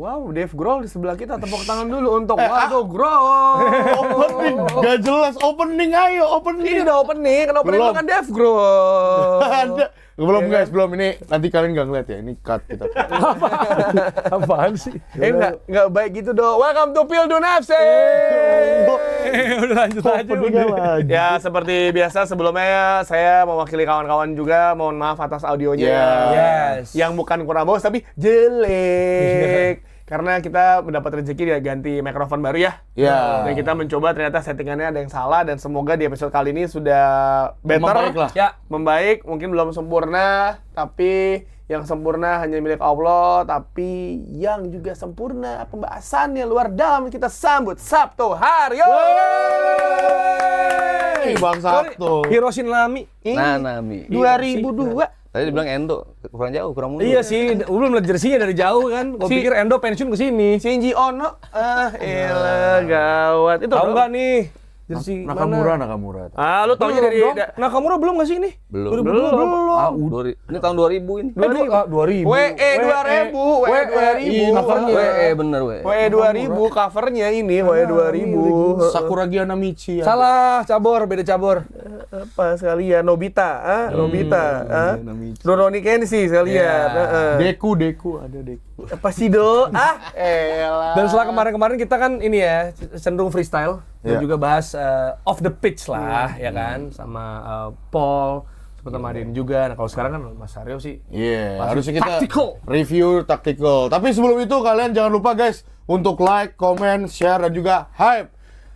Wow, Dave Grohl di sebelah kita, tepuk tangan dulu untuk Waldo Grohl. Opening, gak jelas. Opening, ayo opening. Ini udah opening, kan opening Belum. kan Dave Grohl. Ada. Belum guys, belum. Ini nanti kalian nggak ngeliat ya. Ini cut kita. Apaan sih? Nggak baik gitu dong. Welcome to Pildun FC. Udah lanjut aja udah. Ya seperti biasa sebelumnya saya mewakili kawan-kawan juga. Mohon maaf atas audionya. Yes. Yang bukan kurang bagus tapi jelek. Karena kita mendapat rezeki dia ganti mikrofon baru ya. Ya. Dan kita mencoba ternyata settingannya ada yang salah dan semoga di episode kali ini sudah better. Membaik lah. Ya. Membaik, mungkin belum sempurna, tapi yang sempurna hanya milik Allah, tapi yang juga sempurna pembahasannya luar dalam kita sambut Sabtu Haryo. Bang Sabtu. Hiroshi Nami. Nami. 2002. Tadi dibilang Endo, kurang jauh, kurang mundur. Iya sih, belum lihat jersinya dari jauh kan. Gue pikir Endo pensiun ke sini. Shinji Ono. Elah gawat. Itu Tahu dong. nggak nih? Jersi Nakamura. Lu taunya dari Nakamura belum nggak sih ini? Belum. Ini tahun 2000 ini. 2000. WE 2000, WE 2000. Covernya. WE bener WE. WE 2000 covernya ini WE 2000. Sakura Gianamichi. Ya. Salah, beda cabur. Apa sekalian Nobita, Nobita, Rurouni Kenshin sekalian. Deku ada Deku. Apa sih do? Elah. Dan setelah kemarin-kemarin kita kan ini ya cenderung freestyle dan Iya. juga bahas off the pitch lah ya kan sama Paul seperti Madin juga. Nah kalau sekarang kan Mas Aryo sih Iya, Pasti harusnya kita tactical. review tactical. Tapi sebelum itu kalian jangan lupa guys untuk like, comment, share dan juga hype.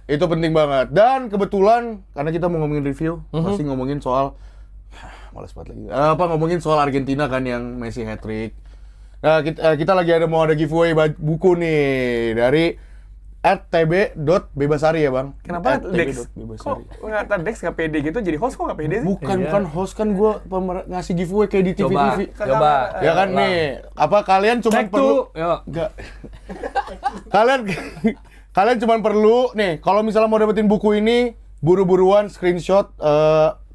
Itu penting banget. Dan kebetulan karena kita mau ngomongin review, pasti ngomongin soal males banget lagi. Ngomongin soal Argentina kan yang Messi hat-trick. Nah, kita lagi mau ada giveaway buku nih dari @tb.bebasari ya, Bang. Kenapa Dex? @tb.bebasari. Kok ngata Dex nggak pede gitu jadi host kok nggak pede sih? Bukan host kan gua ngasih giveaway kayak di TV-TV. Coba. Ya kan nih, kalian cuma Take perlu two. Yuk. enggak. Kalian cuma perlu nih, kalau misalnya mau dapetin buku ini, buru-buruan screenshot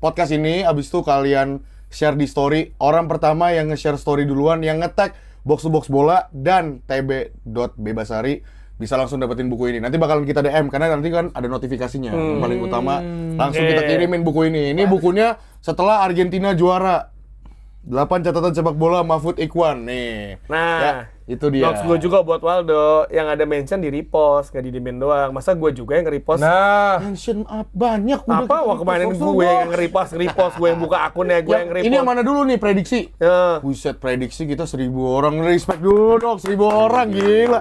podcast ini, abis itu kalian share di story. Orang pertama yang nge-share story duluan, yang nge-tag box to box bola dan tb.bebasari bisa langsung dapetin buku ini. Nanti bakalan kita DM karena nanti kan ada notifikasinya. Yang paling utama langsung kita kirimin buku ini. Ini bukunya setelah Argentina juara. 8 catatan sepak bola Mahfud Ikhwan nih. Nah, ya, itu dia. notes gue juga buat Waldo yang ada mention di repost, gak di demand doang. Masa gue juga yang nge-repost? Nah, Mention banyak udah apa? kita Wah kemarin repost gue yang nge-repost, gue yang buka akunnya, gue yang nge-repost. Ini yang mana dulu nih prediksi? Ya. Buset, prediksi kita 1000 orang. Respect dulu dong, 1000 orang gila.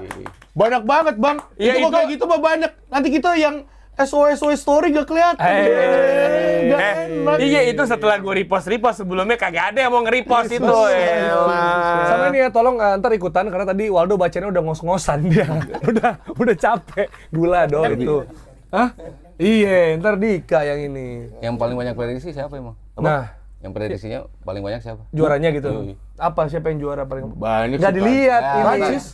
Banyak banget, Bang. Iya, itu kok kayak gitu mah banyak. Nanti kita yang SOS story gak kelihatan. Gak enak. Iya itu setelah gue repost sebelumnya kagak ada yang mau nge-repost itu. Elah. sama ini ya tolong ntar ikutan karena tadi Waldo bacanya udah ngos-ngosan dia. udah capek. Gula dong itu. Hah? Iya, ntar Dika yang ini. Yang paling banyak prediksi siapa emang? Nah, Yang prediksinya paling banyak siapa? juaranya gitu. Yoi. Apa siapa yang juara paling? Banyak Nggak sih, dilihat.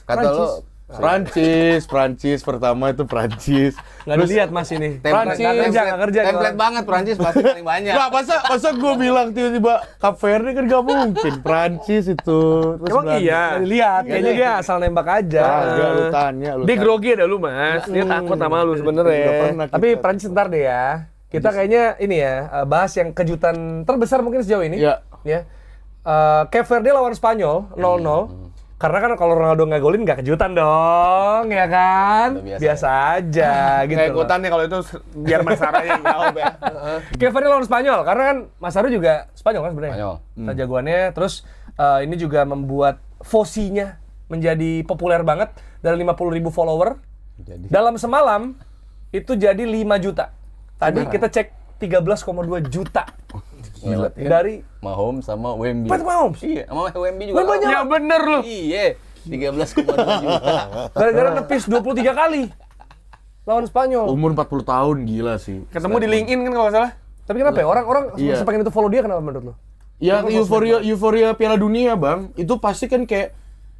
Kata lo Prancis pertama itu Prancis. Nggak dilihat Mas ini. template, Prancis nggak kerja. template banget Prancis pasti paling banyak. Nggak, masa gue bilang tiba-tiba Cape Verde kan gak mungkin. Prancis itu. Terus Emang Belanda. iya. Nggak dilihat. Kayaknya dia asal nembak aja. Kagak, lu tanya. Dia grogi ada lu mas, dia takut sama lu Nggak sebenernya. pernah Tapi kita. Prancis ntar deh ya. Kita kayaknya ini ya bahas yang kejutan terbesar mungkin sejauh ini. Iya. Ya. Cape Verde lawan Spanyol 0-0. Karena kan kalau Ronaldo nggak golin nggak kejutan dong, ya kan? Udah biasa Biasa aja gitu. Nggak ikutan nih kalau itu biar Mas Sarah yang jawab ya. Cape Verde lawan Spanyol, karena kan Mas Aru juga Spanyol kan sebenarnya. Spanyol. Jagoannya, terus ini juga membuat Fosinya menjadi populer banget dari 50.000 follower. Jadi Dalam semalam itu jadi 5 juta. Tadi kita cek 13,2 juta ngelewatin dari Mahomes sama Wemby. Patrick Mahomes. Iya, sama Wemby juga. Banyak. Ya bener lu. Iya, 13,2 juta. Gara-gara nepis 23 kali lawan Spanyol. Umur 40 tahun gila sih. Ketemu di LinkedIn kan kalau nggak salah. Tapi kenapa ya? Orang-orang Iya. sepengen itu follow dia kenapa menurut lo? Ya euforia Piala Dunia, Bang. Itu pasti kan kayak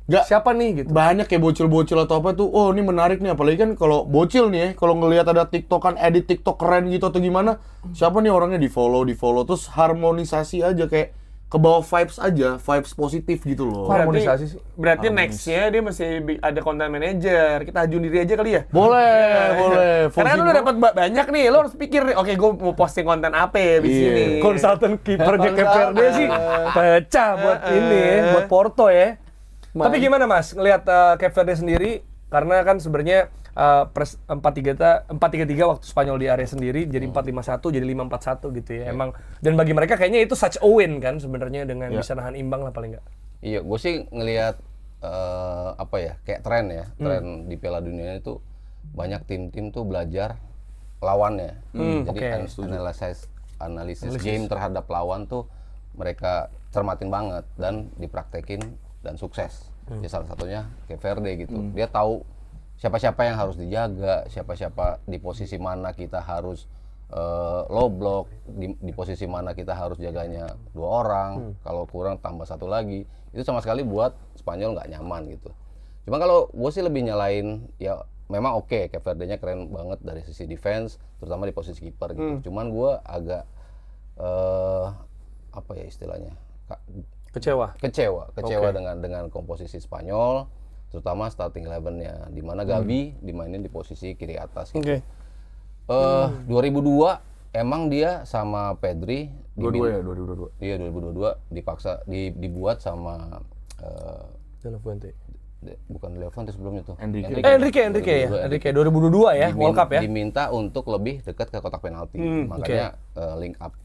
nggak Siapa nih gitu? banyak kayak bocil-bocil atau apa tuh. Oh, ini menarik nih, apalagi kan kalau bocil nih ya, kalau ngelihat ada TikTokan edit TikTok keren gitu atau gimana, siapa nih orangnya di-follow terus harmonisasi aja kayak kebawa vibes aja, vibes positif gitu loh. Kok harmonisasi sih? Berarti next-nya dia masih ada content manager. Kita ajuin diri aja kali ya? Boleh. Karena kan lu dapat banyak nih, lu harus pikir nih, oke gue mau posting konten apa ya di Iya. sini. Konsultan kipernya Cape Verde sih pecah buat ini ya, buat Porto ya. Tapi gimana Mas ngelihat Cape Verde sendiri, karena kan sebenarnya 4-3-3 waktu Spanyol di area sendiri jadi 4-5-1 jadi 5-4-1 gitu ya. Emang dan bagi mereka kayaknya itu such a win kan sebenarnya dengan bisa nahan imbang lah paling enggak. Iya, gue sih ngelihat apa ya, kayak tren di Piala Dunia itu banyak tim-tim tuh belajar lawannya. Jadi analisis game terhadap lawan tuh mereka cermatin banget dan dipraktekin dan sukses. Ya salah satunya Cape Verde gitu. Dia tahu siapa-siapa yang harus dijaga, siapa-siapa di posisi mana kita harus low block, di posisi mana kita harus jaganya 2 orang, kalau kurang tambah 1 lagi. Itu sama sekali buat Spanyol nggak nyaman gitu. Cuma kalau gue sih lebih nyalain, ya memang oke, Cape Verde-nya keren banget dari sisi defense, terutama di posisi kiper gitu. Cuman gue agak apa ya istilahnya, Kecewa. kecewa dengan komposisi Spanyol, terutama starting 11-nya, di mana Gavi dimainin di posisi kiri atas gitu. 2002 emang dia sama Pedri 2022. Iya 2022 dipaksa dibuat sama De La Fuente. bukan Levante sebelumnya tuh. Enrique 2022 ya, World Cup ya. Diminta untuk lebih dekat ke kotak penalti. Makanya link up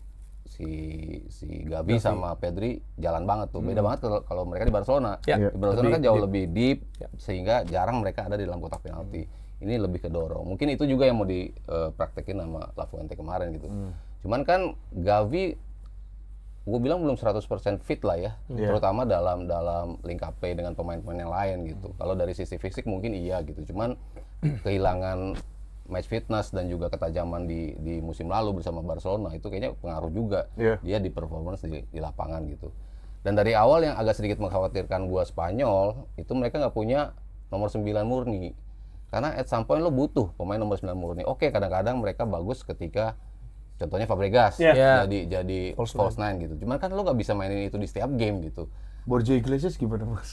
si Gavi sama Pedri jalan banget tuh. Beda banget kalau mereka di Barcelona. Ya. Di Barcelona kan jauh lebih deep sehingga jarang mereka ada di dalam kotak penalti. Ini lebih ke dorong. Mungkin itu juga yang mau dipraktekin sama La Fuente kemarin gitu. Cuman kan Gavi gue bilang belum 100% fit lah ya, terutama dalam link up play dengan pemain-pemain yang lain gitu. Kalau dari sisi fisik mungkin iya gitu, cuman kehilangan match fitness dan juga ketajaman di musim lalu bersama Barcelona itu kayaknya pengaruh juga dia di performance di lapangan gitu. Dan dari awal yang agak sedikit mengkhawatirkan gua Spanyol itu mereka nggak punya nomor 9 murni, karena at some point lo butuh pemain nomor 9 murni. Oke, kadang-kadang mereka bagus ketika contohnya Fabregas jadi false nine gitu. Cuman kan lo nggak bisa mainin itu di setiap game gitu. Borja Iglesias gimana Mas?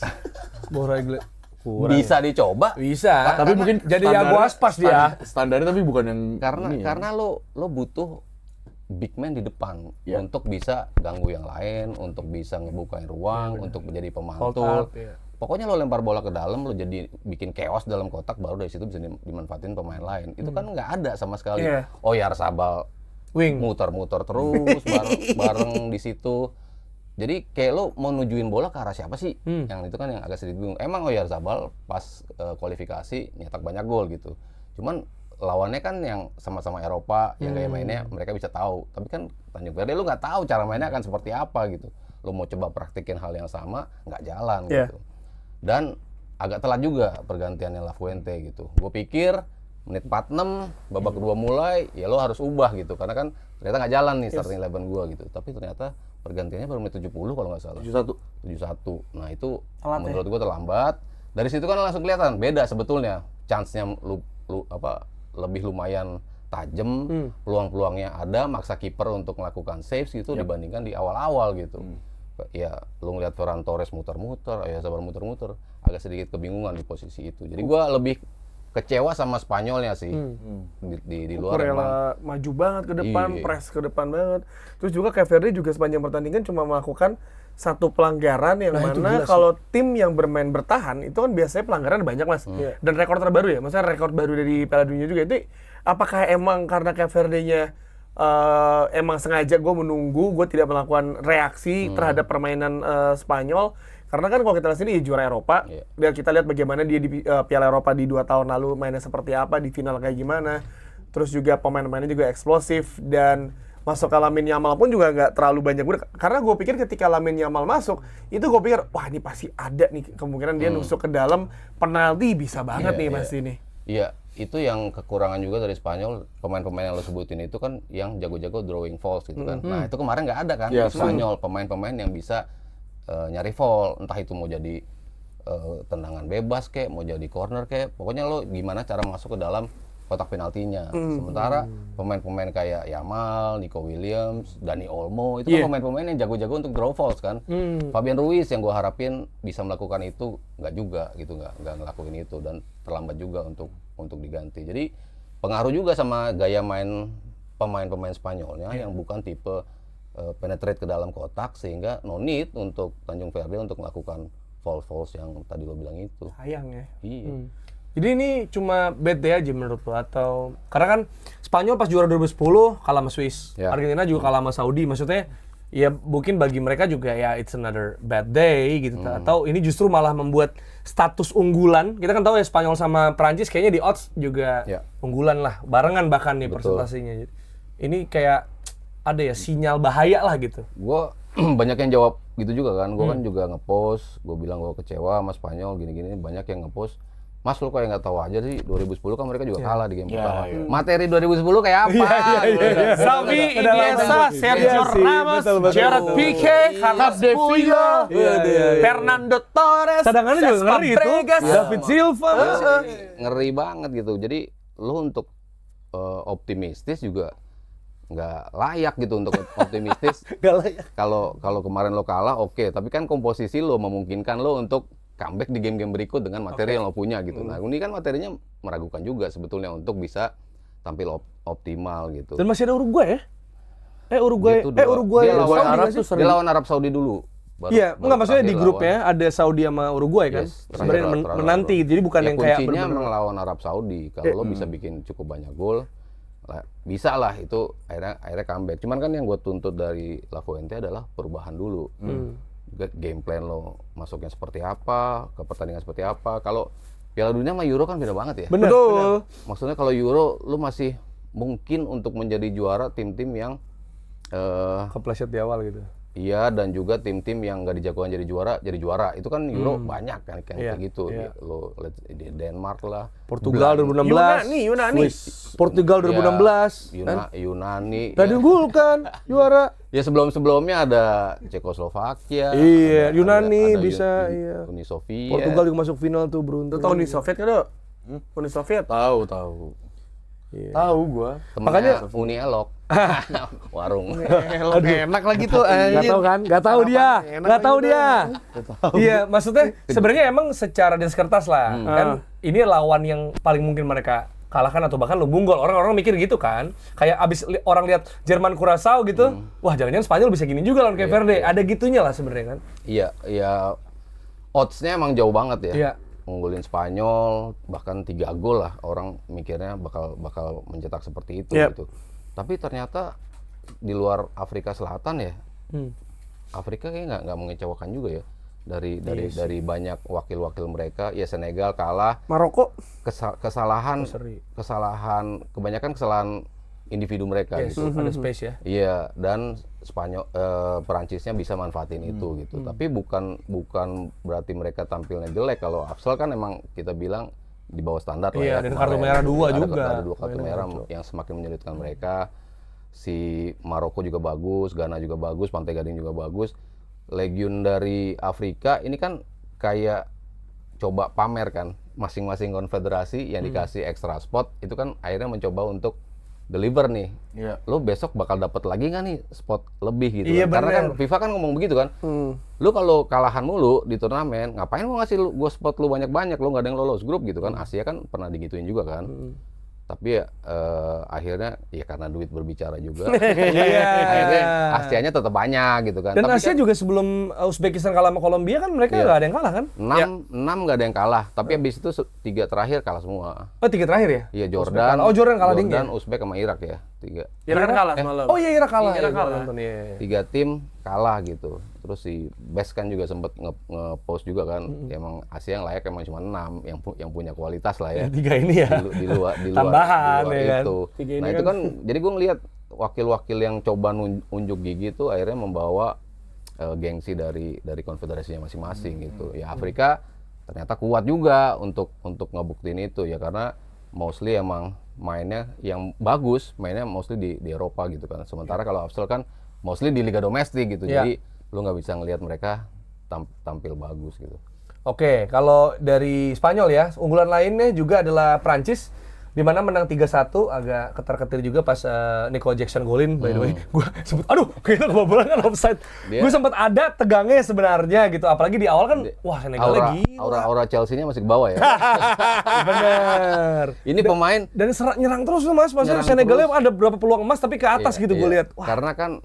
Bisa dicoba. Bisa. Tapi mungkin jadi Yago Aspas dia. Standarnya tapi bukan yang karena lo butuh big man di depan untuk bisa ganggu yang lain, untuk bisa ngebukain ruang, untuk menjadi pemantul. Pokoknya lo lempar bola ke dalam, lo jadi bikin chaos dalam kotak, baru dari situ bisa dimanfaatin pemain lain. Itu kan nggak ada sama sekali. Oyarzabal Wing muter-muter terus bareng di situ. Jadi kayak lo mau nujuin bola ke arah siapa sih? Yang itu kan yang agak sedikit bingung. Emang Oyarzabal pas kualifikasi nyetak banyak gol gitu. Cuman lawannya kan yang sama-sama Eropa, yang gaya mainnya mereka bisa tahu. Tapi kan Tanjung Verde lo nggak tahu cara mainnya akan seperti apa gitu. Lo mau coba praktikin hal yang sama, nggak jalan gitu. Dan agak telat juga pergantiannya La Fuente gitu. Gue pikir menit 46, babak kedua mulai, ya lo harus ubah gitu. Karena kan ternyata nggak jalan nih starting 11 gue gitu. Tapi ternyata pergantiannya baru menit 70 kalau nggak salah. 71. Nah itu menurut gue terlambat. Dari situ kan langsung kelihatan beda sebetulnya. Chance-nya lebih lumayan tajam, peluang-peluangnya ada, maksa kiper untuk melakukan saves gitu dibandingkan di awal-awal gitu. Ya lu ngeliat Ferran Torres muter-muter, Oyarzabal muter-muter, agak sedikit kebingungan di posisi itu. Jadi gue lebih kecewa sama Spanyolnya sih di luar rela maju banget ke depan, press ke depan banget. Terus juga Cape Verde juga sepanjang pertandingan cuma melakukan satu pelanggaran yang mana kalau tim yang bermain bertahan itu kan biasanya pelanggaran banyak Mas. Dan rekor terbaru ya, maksudnya rekor baru dari Piala Dunia juga itu. Apakah emang karena Cape Verde-nya emang sengaja gue menunggu, gue tidak melakukan reaksi terhadap permainan Spanyol? Karena kan kalau kita lihat sini ya juara Eropa, dan kita lihat bagaimana dia di Piala Eropa di 2 tahun lalu mainnya seperti apa, di final kayak gimana. Terus juga pemain-pemainnya juga eksplosif, dan masuk ke Lamine Yamal pun juga nggak terlalu banyak. Karena gue pikir ketika Lamine Yamal masuk, itu gue pikir, wah ini pasti ada nih kemungkinan dia nusuk ke dalam penalti, bisa banget nih pasti nih. Iya, itu yang kekurangan juga dari Spanyol, pemain-pemain yang lo sebutin itu kan yang jago-jago drawing falls gitu kan. Nah itu kemarin nggak ada kan di Spanyol, pemain-pemain yang bisa nyari foul, entah itu mau jadi tendangan bebas kek, mau jadi corner kek, pokoknya lo gimana cara masuk ke dalam kotak penaltinya. Sementara pemain-pemain kayak Yamal, Nico Williams, Dani Olmo itu kan pemain-pemain yang jago-jago untuk draw fouls kan. Fabian Ruiz yang gue harapin bisa melakukan itu nggak juga gitu, nggak ngelakuin itu dan terlambat juga untuk diganti. Jadi pengaruh juga sama gaya main pemain-pemain Spanyolnya yang bukan tipe penetrate ke dalam kotak, sehingga no need untuk Tanjung Verde untuk melakukan foul-fouls yang tadi lo bilang itu. Sayang ya. Iya. Jadi ini cuma bad day aja menurut lo, atau karena kan Spanyol pas juara 2010 kalah sama Swiss, Argentina juga kalah sama Saudi, maksudnya ya mungkin bagi mereka juga ya it's another bad day gitu, atau ini justru malah membuat status unggulan. Kita kan tahu ya Spanyol sama Prancis kayaknya di odds juga unggulan lah, barengan bahkan nih persentasinya. Ini kayak ada ya sinyal bahaya lah gitu. Gue banyak yang jawab gitu juga kan, gue kan juga ngepost, gue bilang gue kecewa sama Spanyol gini-gini, banyak yang ngepost, Mas lu kayak nggak tahu aja sih, 2010 kan mereka juga kalah di game pertama. Materi 2010 kayak apa? Xavi, Iniesta, Sergio Ramos, Gerard Pique, Carlos Puyo, Fernando Torres, Cadangannya juga ngeri itu, David Silva. Ngeri banget gitu. Jadi lu untuk optimistis juga nggak layak gitu untuk optimistis. Kalau kemarin lo kalah oke, tapi kan komposisi lo memungkinkan lo untuk comeback di game-game berikut dengan materi yang lo punya gitu. Nah ini kan materinya meragukan juga sebetulnya untuk bisa tampil optimal gitu. Dan masih ada Uruguay ya? Uruguay Dia lawan Arab Saudi dulu. Iya, enggak maksudnya di grupnya ada Saudi sama Uruguay kan? Sebenarnya menanti, jadi bukan yang kayak kuncinya memang lawan Arab Saudi. Kalau lo bisa bikin cukup banyak gol, bisa lah itu akhirnya comeback. Cuman kan yang gue tuntut dari La Fuente adalah perubahan dulu. Game plan lo masuknya seperti apa, ke pertandingan seperti apa. Kalau Piala Dunia sama Euro kan beda banget ya. Betul. Maksudnya kalau Euro lo masih mungkin untuk menjadi juara tim-tim yang kepleset di awal gitu. Iya, dan juga tim-tim yang nggak dijagokan jadi juara. Itu kan Euro banyak kan kayak gitu. Lo di Denmark lah, Portugal 2016. Yunani. Portugal 2016. Yunani. Tadi diunggulkan juara. Ya sebelum-sebelumnya ada Cekoslovakia. Iya, Yunani ada bisa. Iya. Uni Soviet. Portugal juga masuk final tuh beruntung. Lu tahu Uni Soviet kan, Dok? Uni Soviet. Tahu. Tahu gua. Makanya Uni Elok. Warung. Enak lagi tuh Nggak tahu kan? Nggak tahu dia. Nggak tahu dia. Iya, maksudnya sebenarnya emang secara di kertas lah. Kan ini lawan yang paling mungkin mereka kalahkan atau bahkan lumbung gol. Orang-orang mikir gitu kan. Kayak abis orang lihat Jerman Curaçao gitu, wah jangan-jangan Spanyol bisa gini juga lawan Cape Verde. Ada gitunya lah sebenarnya kan. Iya, odds-nya emang jauh banget ya. Iya. Unggulin Spanyol bahkan 3 gol lah, orang mikirnya bakal mencetak seperti itu gitu. Tapi ternyata di luar Afrika Selatan ya, Afrika kayaknya nggak mengecewakan juga ya. Dari banyak wakil-wakil mereka, ya Senegal kalah, Maroko kesalahan kebanyakan kesalahan individu mereka gitu. Ada space ya. Iya, dan Perancisnya bisa manfaatin itu gitu. Tapi bukan berarti mereka tampilnya jelek. Kalau Afsal kan emang kita bilang di bawah standar lah ya. Iya, dan kartu merah 2 juga. Ada 2 kartu merah yang semakin menyulitkan mereka. Si Maroko juga bagus, Ghana juga bagus, Pantai Gading juga bagus. Legion dari Afrika ini kan kayak coba pamer kan, masing-masing konfederasi yang dikasih extra spot itu kan akhirnya mencoba untuk deliver nih. Lo besok bakal dapat lagi nggak nih spot lebih gitu kan? Karena kan FIFA kan ngomong begitu kan. Lo kalau kalahan mulu di turnamen, ngapain mau ngasih gua spot lo banyak-banyak, lo nggak ada yang lolos grup gitu kan. Asia kan pernah digituin juga kan. Tapi ya akhirnya ya karena duit berbicara juga. Akhirnya Asianya tetap banyak gitu kan. Dan tapi Asia kan, juga sebelum Uzbekistan kalah sama Kolombia kan mereka nggak ada yang kalah kan? 6 nggak ada yang kalah, tapi habis itu 3 terakhir kalah semua. Oh 3 terakhir ya? Iya, Jordan. Jordan kalah dingin. Jordan, Uzbek sama Irak ya. 3. Irak kan kalah semalam. Oh iya, Irak kalah. Irak kalah. 3 tim kalah gitu. Terus si Best kan juga sempat nge-post juga kan. Ya emang Asia yang layak emang cuma 6 yang punya kualitas lah ya. 3 ini ya. Di luar Tambahan, ya kan? itu. Nah itu kan jadi gue ngelihat wakil-wakil yang coba unjuk gigi itu akhirnya membawa gengsi dari konfederasinya masing-masing gitu. Ya Afrika ternyata kuat juga untuk ngebuktiin itu ya, karena mostly emang mainnya yang bagus, mainnya mostly di Eropa gitu kan. Sementara kalau Afsal kan mostly di liga domestik gitu. Jadi lu nggak bisa ngelihat mereka tampil bagus gitu. Oke, kalau dari Spanyol ya, unggulan lainnya juga adalah Prancis. di mana menang 3-1 agak ketar-ketir juga pas Nico Jackson golin by the way. Gue sempet kita kebobolan kan offside. Gue sempet ada tegangnya sebenarnya gitu, apalagi di awal kan wah Senegal lagi. Aura Chelsea-nya masih ke bawah ya. Bener. Ini pemain Dan nyerang terus tuh Mas, maksudnya Senegalnya ada berapa peluang emas tapi ke atas gitu gue lihat. Wah. Karena kan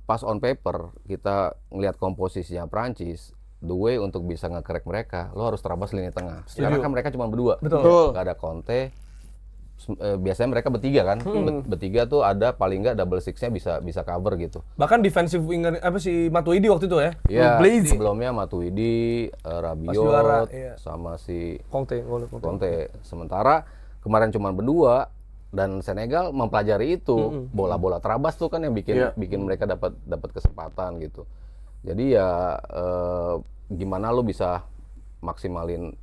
pas on paper kita ngelihat komposisinya Prancis, the way untuk bisa nge-crack mereka, lo harus terabas lini tengah. Karena kan mereka cuma berdua. Betul. Gak ada Conte. Biasanya mereka bertiga kan. Bertiga tuh ada paling nggak double six-nya bisa cover gitu. Bahkan defensive winger si Matuidi waktu itu ya. Iya, sebelumnya Matuidi, Rabiot, sama si Conte. Sementara kemarin cuma berdua dan Senegal mempelajari itu. Bola-bola terabas tuh kan yang bikin mereka dapat kesempatan gitu. Jadi ya gimana lo bisa maksimalin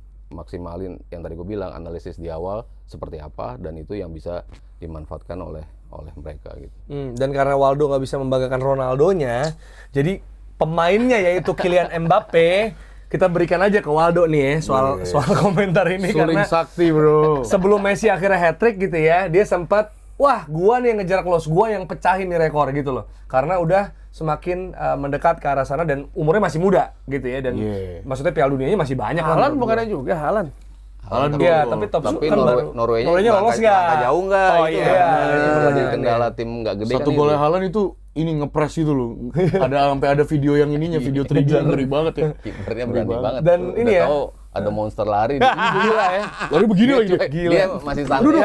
yang tadi gue bilang, analisis di awal seperti apa, dan itu yang bisa dimanfaatkan oleh mereka gitu. Dan karena Waldo nggak bisa membanggakan Ronaldonya, jadi pemainnya yaitu Kylian Mbappe, kita berikan aja ke Waldo nih ya soal komentar ini. Suling karena sakti bro. sebelum Messi akhirnya hat-trick gitu ya, dia sempat gua nih yang ngejar close, gua yang pecahin nih rekor gitu loh. Karena udah semakin mendekat ke arah sana dan umurnya masih muda gitu ya, dan maksudnya Piala Dunianya masih banyak. Haaland bukannya juga Haaland. Iya, tapi top tapi kan Norway-nya lolos nggak? Jauh nggak? Oh iya. Jadi kendala tim nggak gede. Satu kan golnya Haaland itu ngepres itu loh. Sampai ada video yang ininya, video 3D ngeri banget ya. Kipernya berani banget. Dan ini ya, tahu ada monster lari. Gila ya. Lari begini lagi dia. Gila. Dia masih santai.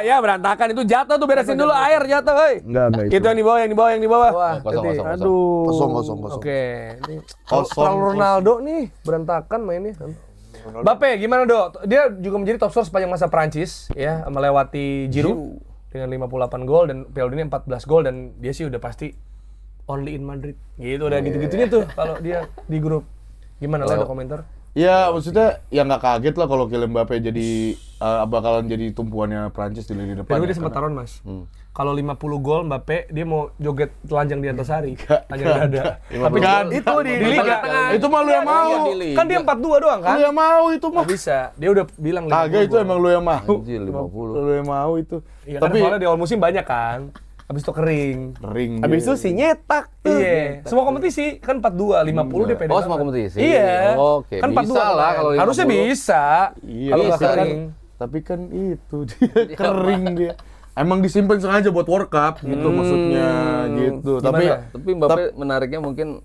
Ya berantakan itu, jatuh tuh, beresin dulu air jatuh, hei. Enggak Itu yang di bawah. Wah, Kosong. Aduh. Kosong. Oke. Ini Kosong. kalau Ronaldo nih berantakan mainnya. Mbappe gimana, Dok? Dia juga menjadi top skor sepanjang masa Prancis ya, melewati Giroud dengan 58 gol dan Piala Dunia 14 gol, dan dia sih udah pasti only in Madrid. Gitu udah gitu-gitunya tuh kalau dia di grup. Gimana lah, ada komentar? Ya maksudnya ya nggak kaget lah kalau Kylian Mbappe jadi bakalan jadi tumpuannya Prancis di lini depan. Tapi dia sempat taruhan, Mas. Kalau 50 gol Mbappe, dia mau joget telanjang di Antasari. Telanjang dada. Tapi kan itu di Liga. Itu mah lu yang mau. Kan dia 42 doang kan? Lu yang mau itu mah. Nggak bisa. Dia udah bilang 50 Kagak, itu gol. emang lu yang mau. Anjir, 50. Lu yang mau itu. Iya, Tapi soalnya di awal musim banyak kan. Habis itu kering. Habis itu si nyetak. Iya. Semua kompetisi kan 42, 50 dia pede. Oh, semua kompetisi? Iya. Oke, Kan 42 bisa lah kalau 50. harusnya bisa. Iya, Kalau nggak bisa. kering. Tapi kan itu dia kering dia. Emang disimpan sengaja buat World Cup gitu maksudnya gitu. Gimana? Tapi Mbappe menariknya mungkin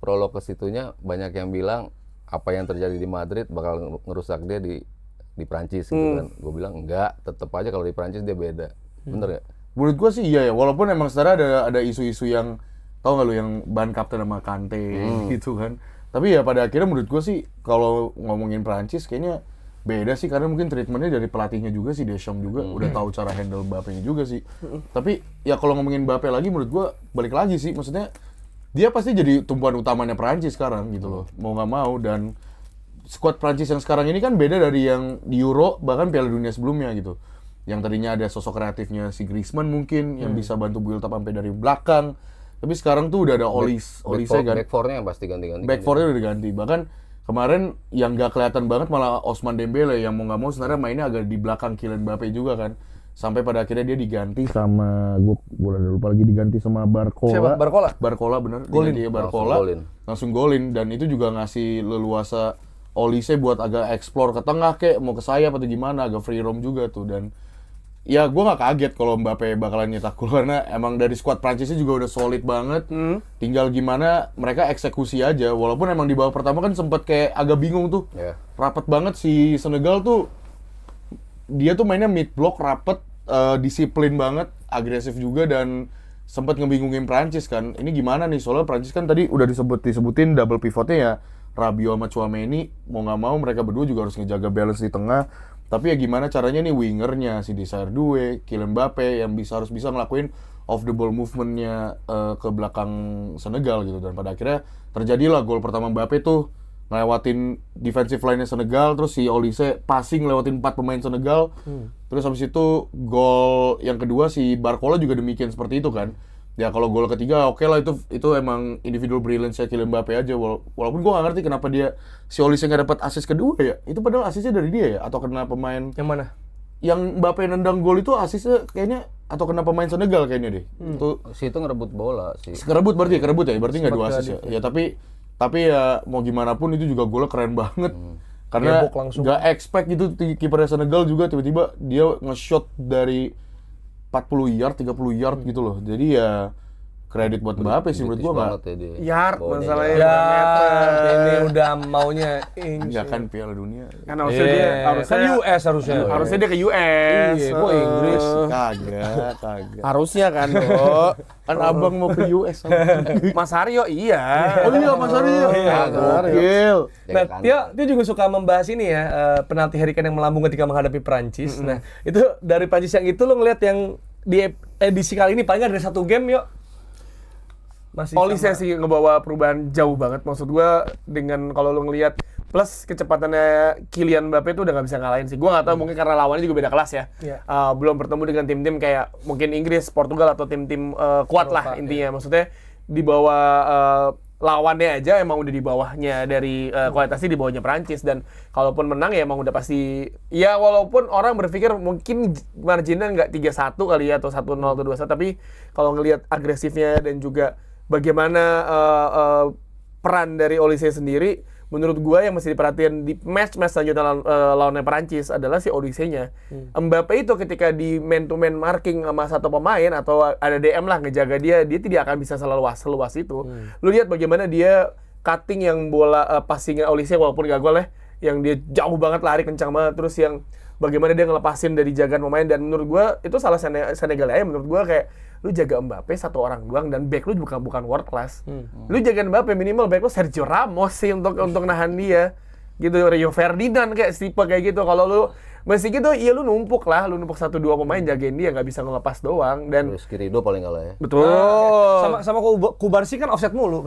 prolog ke situnya, banyak yang bilang apa yang terjadi di Madrid bakal ngerusak dia di Prancis gitu kan. Gue bilang enggak, tetap aja kalau di Prancis dia beda. Bener ya? Menurut gua sih iya ya, walaupun emang secara ada isu-isu yang tau nggak lu yang ban kapten sama Kante gitu kan. Tapi ya pada akhirnya menurut gua sih kalau ngomongin Prancis kayaknya beda sih, karena mungkin treatmentnya dari pelatihnya juga sih, Deschamps juga udah tahu cara handle Mbappe-nya juga sih. Tapi ya kalau ngomongin Mbappe lagi, menurut gua balik lagi sih, maksudnya dia pasti jadi tumpuan utamanya Prancis sekarang gitu loh, mau nggak mau. Dan squad Prancis yang sekarang ini kan beda dari yang di Euro bahkan Piala Dunia sebelumnya gitu. Yang tadinya ada sosok kreatifnya si Griezmann mungkin yang bisa bantu build up sampai dari belakang. Tapi sekarang tuh udah ada Olise kan. Back four-nya yang pasti ganti-ganti. Back four-nya udah diganti. Bahkan kemarin yang gak kelihatan banget malah Ousmane Dembele yang mau nggak mau sebenarnya mainnya agak di belakang Kylian Mbappe juga kan. Sampai pada akhirnya dia diganti sama gue udah lupa lagi, diganti sama Barcola. Siapa? Barcola bener. Golin. Diganti Barcola. Langsung golin, dan itu juga ngasih leluasa Olise buat agak explore ke tengah kek, mau ke sayap atau gimana, agak free roam juga tuh. Dan ya gue nggak kaget kalau Mbappe bakalan nyetak gol, karena emang dari skuad Prancisnya juga udah solid banget. Tinggal gimana mereka eksekusi aja. Walaupun emang di babak pertama kan sempet kayak agak bingung tuh. Rapet banget si Senegal tuh. Dia tuh mainnya mid block rapet, disiplin banget, agresif juga, dan sempet ngebingungin Prancis kan. Ini gimana nih, soalnya Prancis kan tadi udah disebutin double pivotnya ya, Rabiot sama Tchouaméni. Mau nggak mau mereka berdua juga harus ngejaga balance di tengah. Tapi ya gimana caranya nih wingernya si Desire Kylian Mbappe yang harus bisa ngelakuin off the ball movementnya ke belakang Senegal gitu. Dan pada akhirnya terjadilah gol pertama Mbappe tuh, ngelewatin defensive line-nya Senegal, terus si Olise passing lewatin 4 pemain Senegal. Terus habis itu gol yang kedua si Barcola juga demikian seperti itu kan. Ya kalau gol ketiga oke lah, itu emang individual brilliance ya Kylian Mbappe aja. Walaupun gue nggak ngerti kenapa dia si Olise nggak dapat assist kedua ya. Itu padahal assistnya dari dia ya, atau kena pemain Yang mana? yang Mbappe nendang gol itu assistnya kayaknya, atau kena pemain Senegal kayaknya deh. Itu Situ ngerebut bola sih. kerebut berarti nggak 2 assist ya. Ya tapi ya mau gimana pun itu juga golnya keren banget. Karena Gebok langsung. nggak expect itu kipernya Senegal juga tiba-tiba dia nge-shot dari 40 yard, 30 yard gitu loh. Jadi ya kredit buat Mbappe sih menurut gua nggak. Banget ya dia. Yard Bawanya masalahnya. Ya, meter. ini udah maunya Ya kan Piala Dunia. Kan harusnya dia kan US harusnya. harusnya dia ke US. Iya, gua Inggris. Kagak. Harusnya kan, Bro. Kan abang mau ke US. Mas Aryo iya. Oh iya Mas Aryo. Gokil. Nah, dia juga suka membahas ini ya, penalti Harry Kane yang melambung ketika menghadapi Prancis. Nah, itu dari Prancis yang itu lo ngeliat yang di edisi kali ini paling nggak dari 1 game yuk. Masih Olise sama. sih ngebawa perubahan jauh banget. Maksud gua dengan kalau lu ngelihat plus kecepatannya Kylian Mbappe itu udah nggak bisa ngalahin sih. Gua nggak tahu mungkin karena lawannya juga beda kelas ya. Iya. Belum bertemu dengan tim-tim kayak mungkin Inggris, Portugal atau tim-tim kuat lah Eropa, intinya. Maksudnya di bawah lawannya aja emang udah di bawahnya dari kualitasnya di bawahnya Prancis, dan kalaupun menang ya emang udah pasti ya, walaupun orang berpikir mungkin marginnya nggak 3-1 kali ya atau 1-0 atau 2-1, tapi kalau ngelihat agresifnya dan juga bagaimana peran dari Olise sendiri, menurut gue yang mesti diperhatikan di match-match selanjutnya lawannya Perancis adalah si Olise-nya. Mbappe itu ketika di man-to-man marking sama satu pemain atau ada DM lah ngejaga dia tidak akan bisa seluas itu. Lu lihat bagaimana dia cutting yang bola passingnya Olise walaupun gak gol ya, yang dia jauh banget lari kencang banget, terus yang bagaimana dia ngelepasin dari jagaan pemain, dan menurut gue itu salah Senegal aja menurut gue, kayak lu jaga Mbappe 1 orang doang dan back lu bukan world class. Lu jaga Mbappe minimal back lu Sergio Ramos sih untuk nahan dia. Gitu, Rio Ferdinand kayak tipe kayak gitu. Kalau lu masih gitu, iya lu numpuk 1-2 pemain jagain dia, nggak bisa ngelepas doang. Dan Terus Kirido paling kalah ya. betul. Sama Kubarsi kan offset mulu.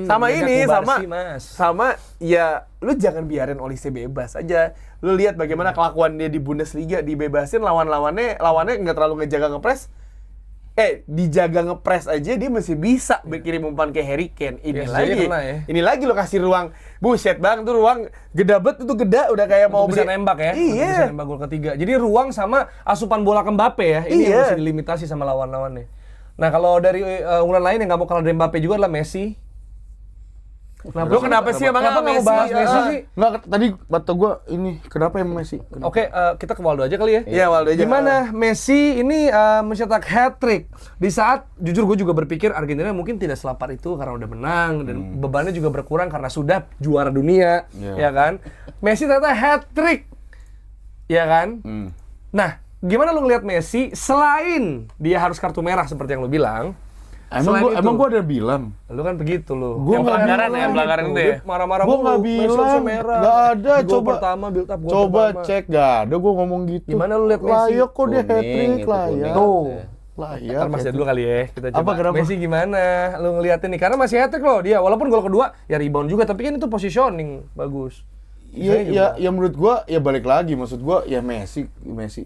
Sama Jaga ini Kubarsi, Mas. sama ya lu jangan biarin Olise bebas aja. Lu lihat bagaimana kelakuan dia di Bundesliga, dibebasin lawannya nggak terlalu ngejaga ngepres. Dijaga ngepres aja dia masih bisa berkirim umpan ke Harry Kane. Ini Yes, lagi. dia kena ya. Ini lagi lo kasih ruang. Buset bang, tuh ruang geda bet itu geda udah kayak mau Bisa nembak ya. Iya. Bisa nembak gol ketiga. Jadi ruang sama asupan bola ke Mbappe ya. Ini yang Iya. mesti dilimitasi sama lawan-lawannya. Nah, kalau dari unggulan lain yang nggak mau kalah dari Mbappe juga adalah Messi. Lu kenapa sih emang Kenapa nggak mau bahas Messi sih? Nggak, tadi kata gue ini kenapa yang Messi? Kenapa? Oke, kita ke Waldo aja kali ya. Iya, Waldo aja. Gimana Messi ini mencetak hat-trick di saat jujur gue juga berpikir Argentina mungkin tidak selapar itu karena udah menang dan bebannya juga berkurang karena sudah juara dunia, ya kan? Messi ternyata hat-trick, ya kan? Nah, gimana lu ngelihat Messi selain dia harus kartu merah seperti yang lu bilang? Emang gua ada bilang. Lu kan begitu lu. Gua Yang nggak pelanggaran bilang. ya, pelanggaran itu ya. Dia marah-marah Gua mulu. nggak Messi bilang. harusnya merah. Nggak ada. Di gol Coba pertama build up gol Coba pertama. cek, gak ada gua ngomong gitu. Gimana lu lihat Messi? Layak kok dia Kuning, hat-trick, itu layak. kuning. Tuh. Layak. Ntar Mas dulu kali ya, kita coba. Apa, kenapa? Messi gimana? Lu ngeliatin nih, karena masih hat-trick loh dia. Walaupun gol kedua ya rebound juga, tapi kan itu positioning bagus. Ya menurut gua ya balik lagi, maksud gua ya Messi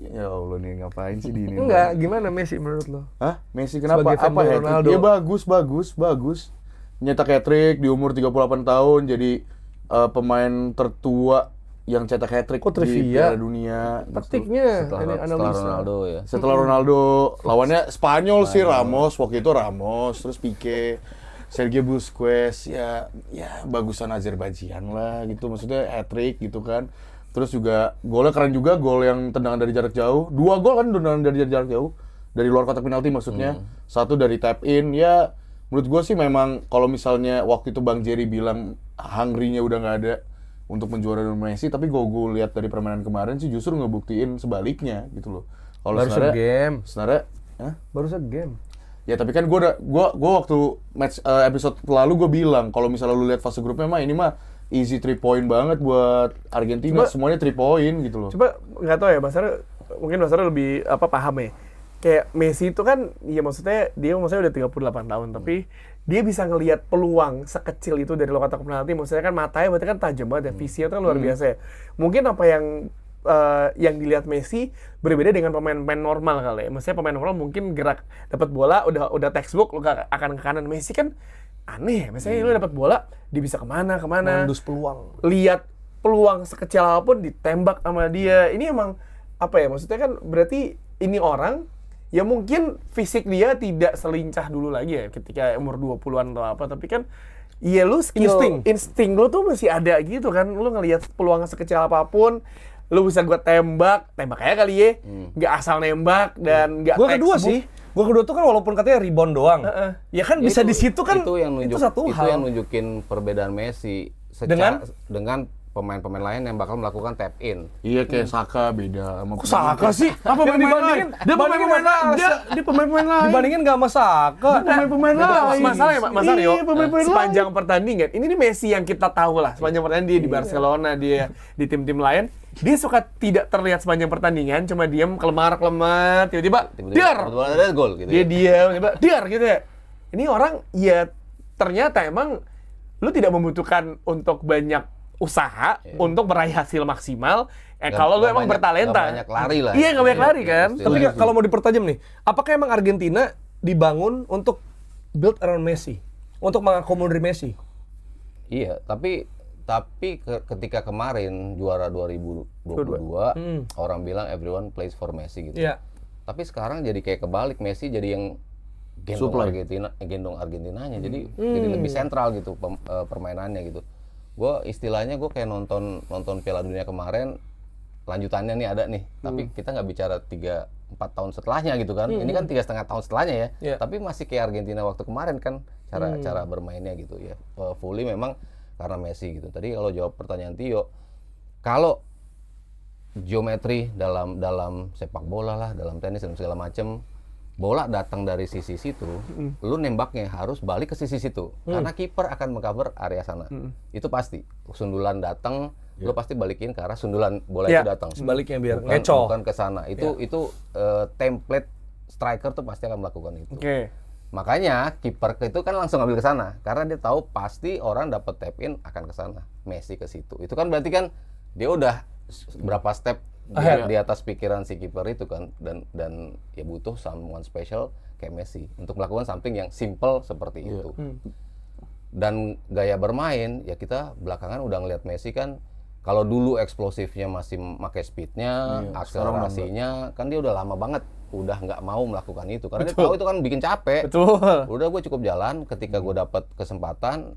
ya Allah nih ngapain sih di ini? Enggak, gimana Messi menurut lo? Hah? Messi kenapa? Sebagai fan Apa dari hat-trick? Ronaldo. Ya bagus. Nyetak hat-trick di umur 38 tahun, jadi pemain tertua yang cetak hat-trick Kok di trivia? Piala Dunia. Petiknya, ini Setelah analisa. Ronaldo ya. Setelah Ronaldo, lawannya Spanyol sih, Ramos, waktu itu Ramos, terus Pique, Sergio Busquets, ya bagusan Azerbaijan lah gitu, maksudnya hat-trick gitu kan. Terus juga golnya keren juga, gol yang tendangan dari jarak jauh. 2 gol kan tendangan dari jarak jauh, dari luar kotak penalti maksudnya. 1 dari tap in, ya menurut gue sih memang kalau misalnya waktu itu Bang Jerry bilang hungry-nya udah nggak ada untuk menjuarai Messi, tapi gue lihat dari permainan kemarin sih justru ngebuktiin sebaliknya gitu loh. Kalau Baru se-game. sebenarnya, hah? Baru se-game. Ya tapi kan gua waktu match episode lalu gue bilang kalau misalnya lu lihat fase grupnya mah ini mah easy 3 point banget buat Argentina, semuanya 3 point gitu loh. Coba nggak tahu ya, mungkin Basara lebih paham ya. Kayak Messi itu kan, ya maksudnya udah 38 tahun, tapi dia bisa ngelihat peluang sekecil itu dari luar kotak penalti. Maksudnya kan matanya berarti kan tajam banget ya, visinya itu kan luar biasa ya. Mungkin apa yang yang dilihat Messi berbeda dengan pemain-pemain normal kali ya. Maksudnya pemain normal mungkin gerak dapat bola udah textbook lu akan ke kanan. Messi kan aneh ya. Misalnya lu dapat bola dia bisa kemana. Mandus peluang. Lihat peluang sekecil apapun ditembak sama dia. Ini emang apa ya? Maksudnya kan berarti ini orang ya mungkin fisik dia tidak selincah dulu lagi ya ketika umur 20-an atau apa, tapi kan iya lu insting lu tuh masih ada gitu kan. Lu ngelihat peluang sekecil apapun, lu bisa gua tembak aja kali ya. Nggak asal nembak dan nggak Gua kedua sih. Gua kedua tuh kan walaupun katanya rebound doang. Ya kan bisa di situ kan itu satu itu hal. yang nunjukin perbedaan Messi dengan pemain-pemain lain yang bakal melakukan tap in. Iya kayak Saka beda sama Saka sih? Apa pemain lain? Dia pemain lain. Dia pemain lain. Dibandingin nggak sama Saka. Pemain lain. Masalahnya Mas Aryo, Iya, pemain-pemain sepanjang pertandingan, ini nih Messi yang kita tahu lah, sepanjang pertandingan dia di Barcelona, dia di tim-tim lain, dia suka tidak terlihat sepanjang pertandingan, cuma diam kelemar, tiba-tiba dar, Ada gol gitu. dia diam, tiba dar gitu ya. Ini orang ya ternyata emang lu tidak membutuhkan untuk banyak usaha untuk meraih hasil maksimal. Kalau lu emang bertalenta, nggak banyak lari lah. Iya, nggak banyak lari kan. Tapi kalau mau dipertajam nih, apakah emang Argentina dibangun untuk build around Messi, untuk mengakomodir Messi? Iya, tapi ketika kemarin juara 2022 orang bilang everyone plays for Messi gitu. Iya. Tapi sekarang jadi kayak kebalik, Messi jadi yang gendong Argentinanya. Jadi lebih sentral gitu permainannya gitu. Istilahnya gue kayak nonton Piala Dunia kemarin, lanjutannya nih ada nih, tapi kita nggak bicara 3-4 tahun setelahnya gitu kan. Ini kan 3,5 tahun setelahnya ya. Yeah. Tapi masih kayak Argentina waktu kemarin kan cara bermainnya gitu ya. Fully memang karena Messi gitu. Tadi kalau jawab pertanyaan Tio, kalau geometri dalam sepak bola lah, dalam tenis dan segala macem, bola datang dari sisi situ, lu nembaknya harus balik ke sisi situ, karena kiper akan mengcover area sana. Itu pasti. Sundulan datang, lu pasti balikin ke arah sundulan bola itu datang. Sebaliknya biar bukan ke sana. Itu template striker tuh pasti akan melakukan itu. Makanya kiper itu kan langsung ambil ke sana, karena dia tahu pasti orang dapat tap in akan ke sana. Messi ke situ. Itu kan berarti kan dia udah berapa step di atas pikiran si kiper itu kan, dan ya butuh someone special kayak Messi untuk melakukan something yang simple seperti itu. Dan gaya bermain ya kita belakangan udah ngeliat Messi kan, kalau dulu eksplosifnya masih pakai speednya, akselerasinya kan dia udah lama banget udah nggak mau melakukan itu karena dia tahu itu kan bikin capek. Udah gue cukup jalan, ketika gue dapat kesempatan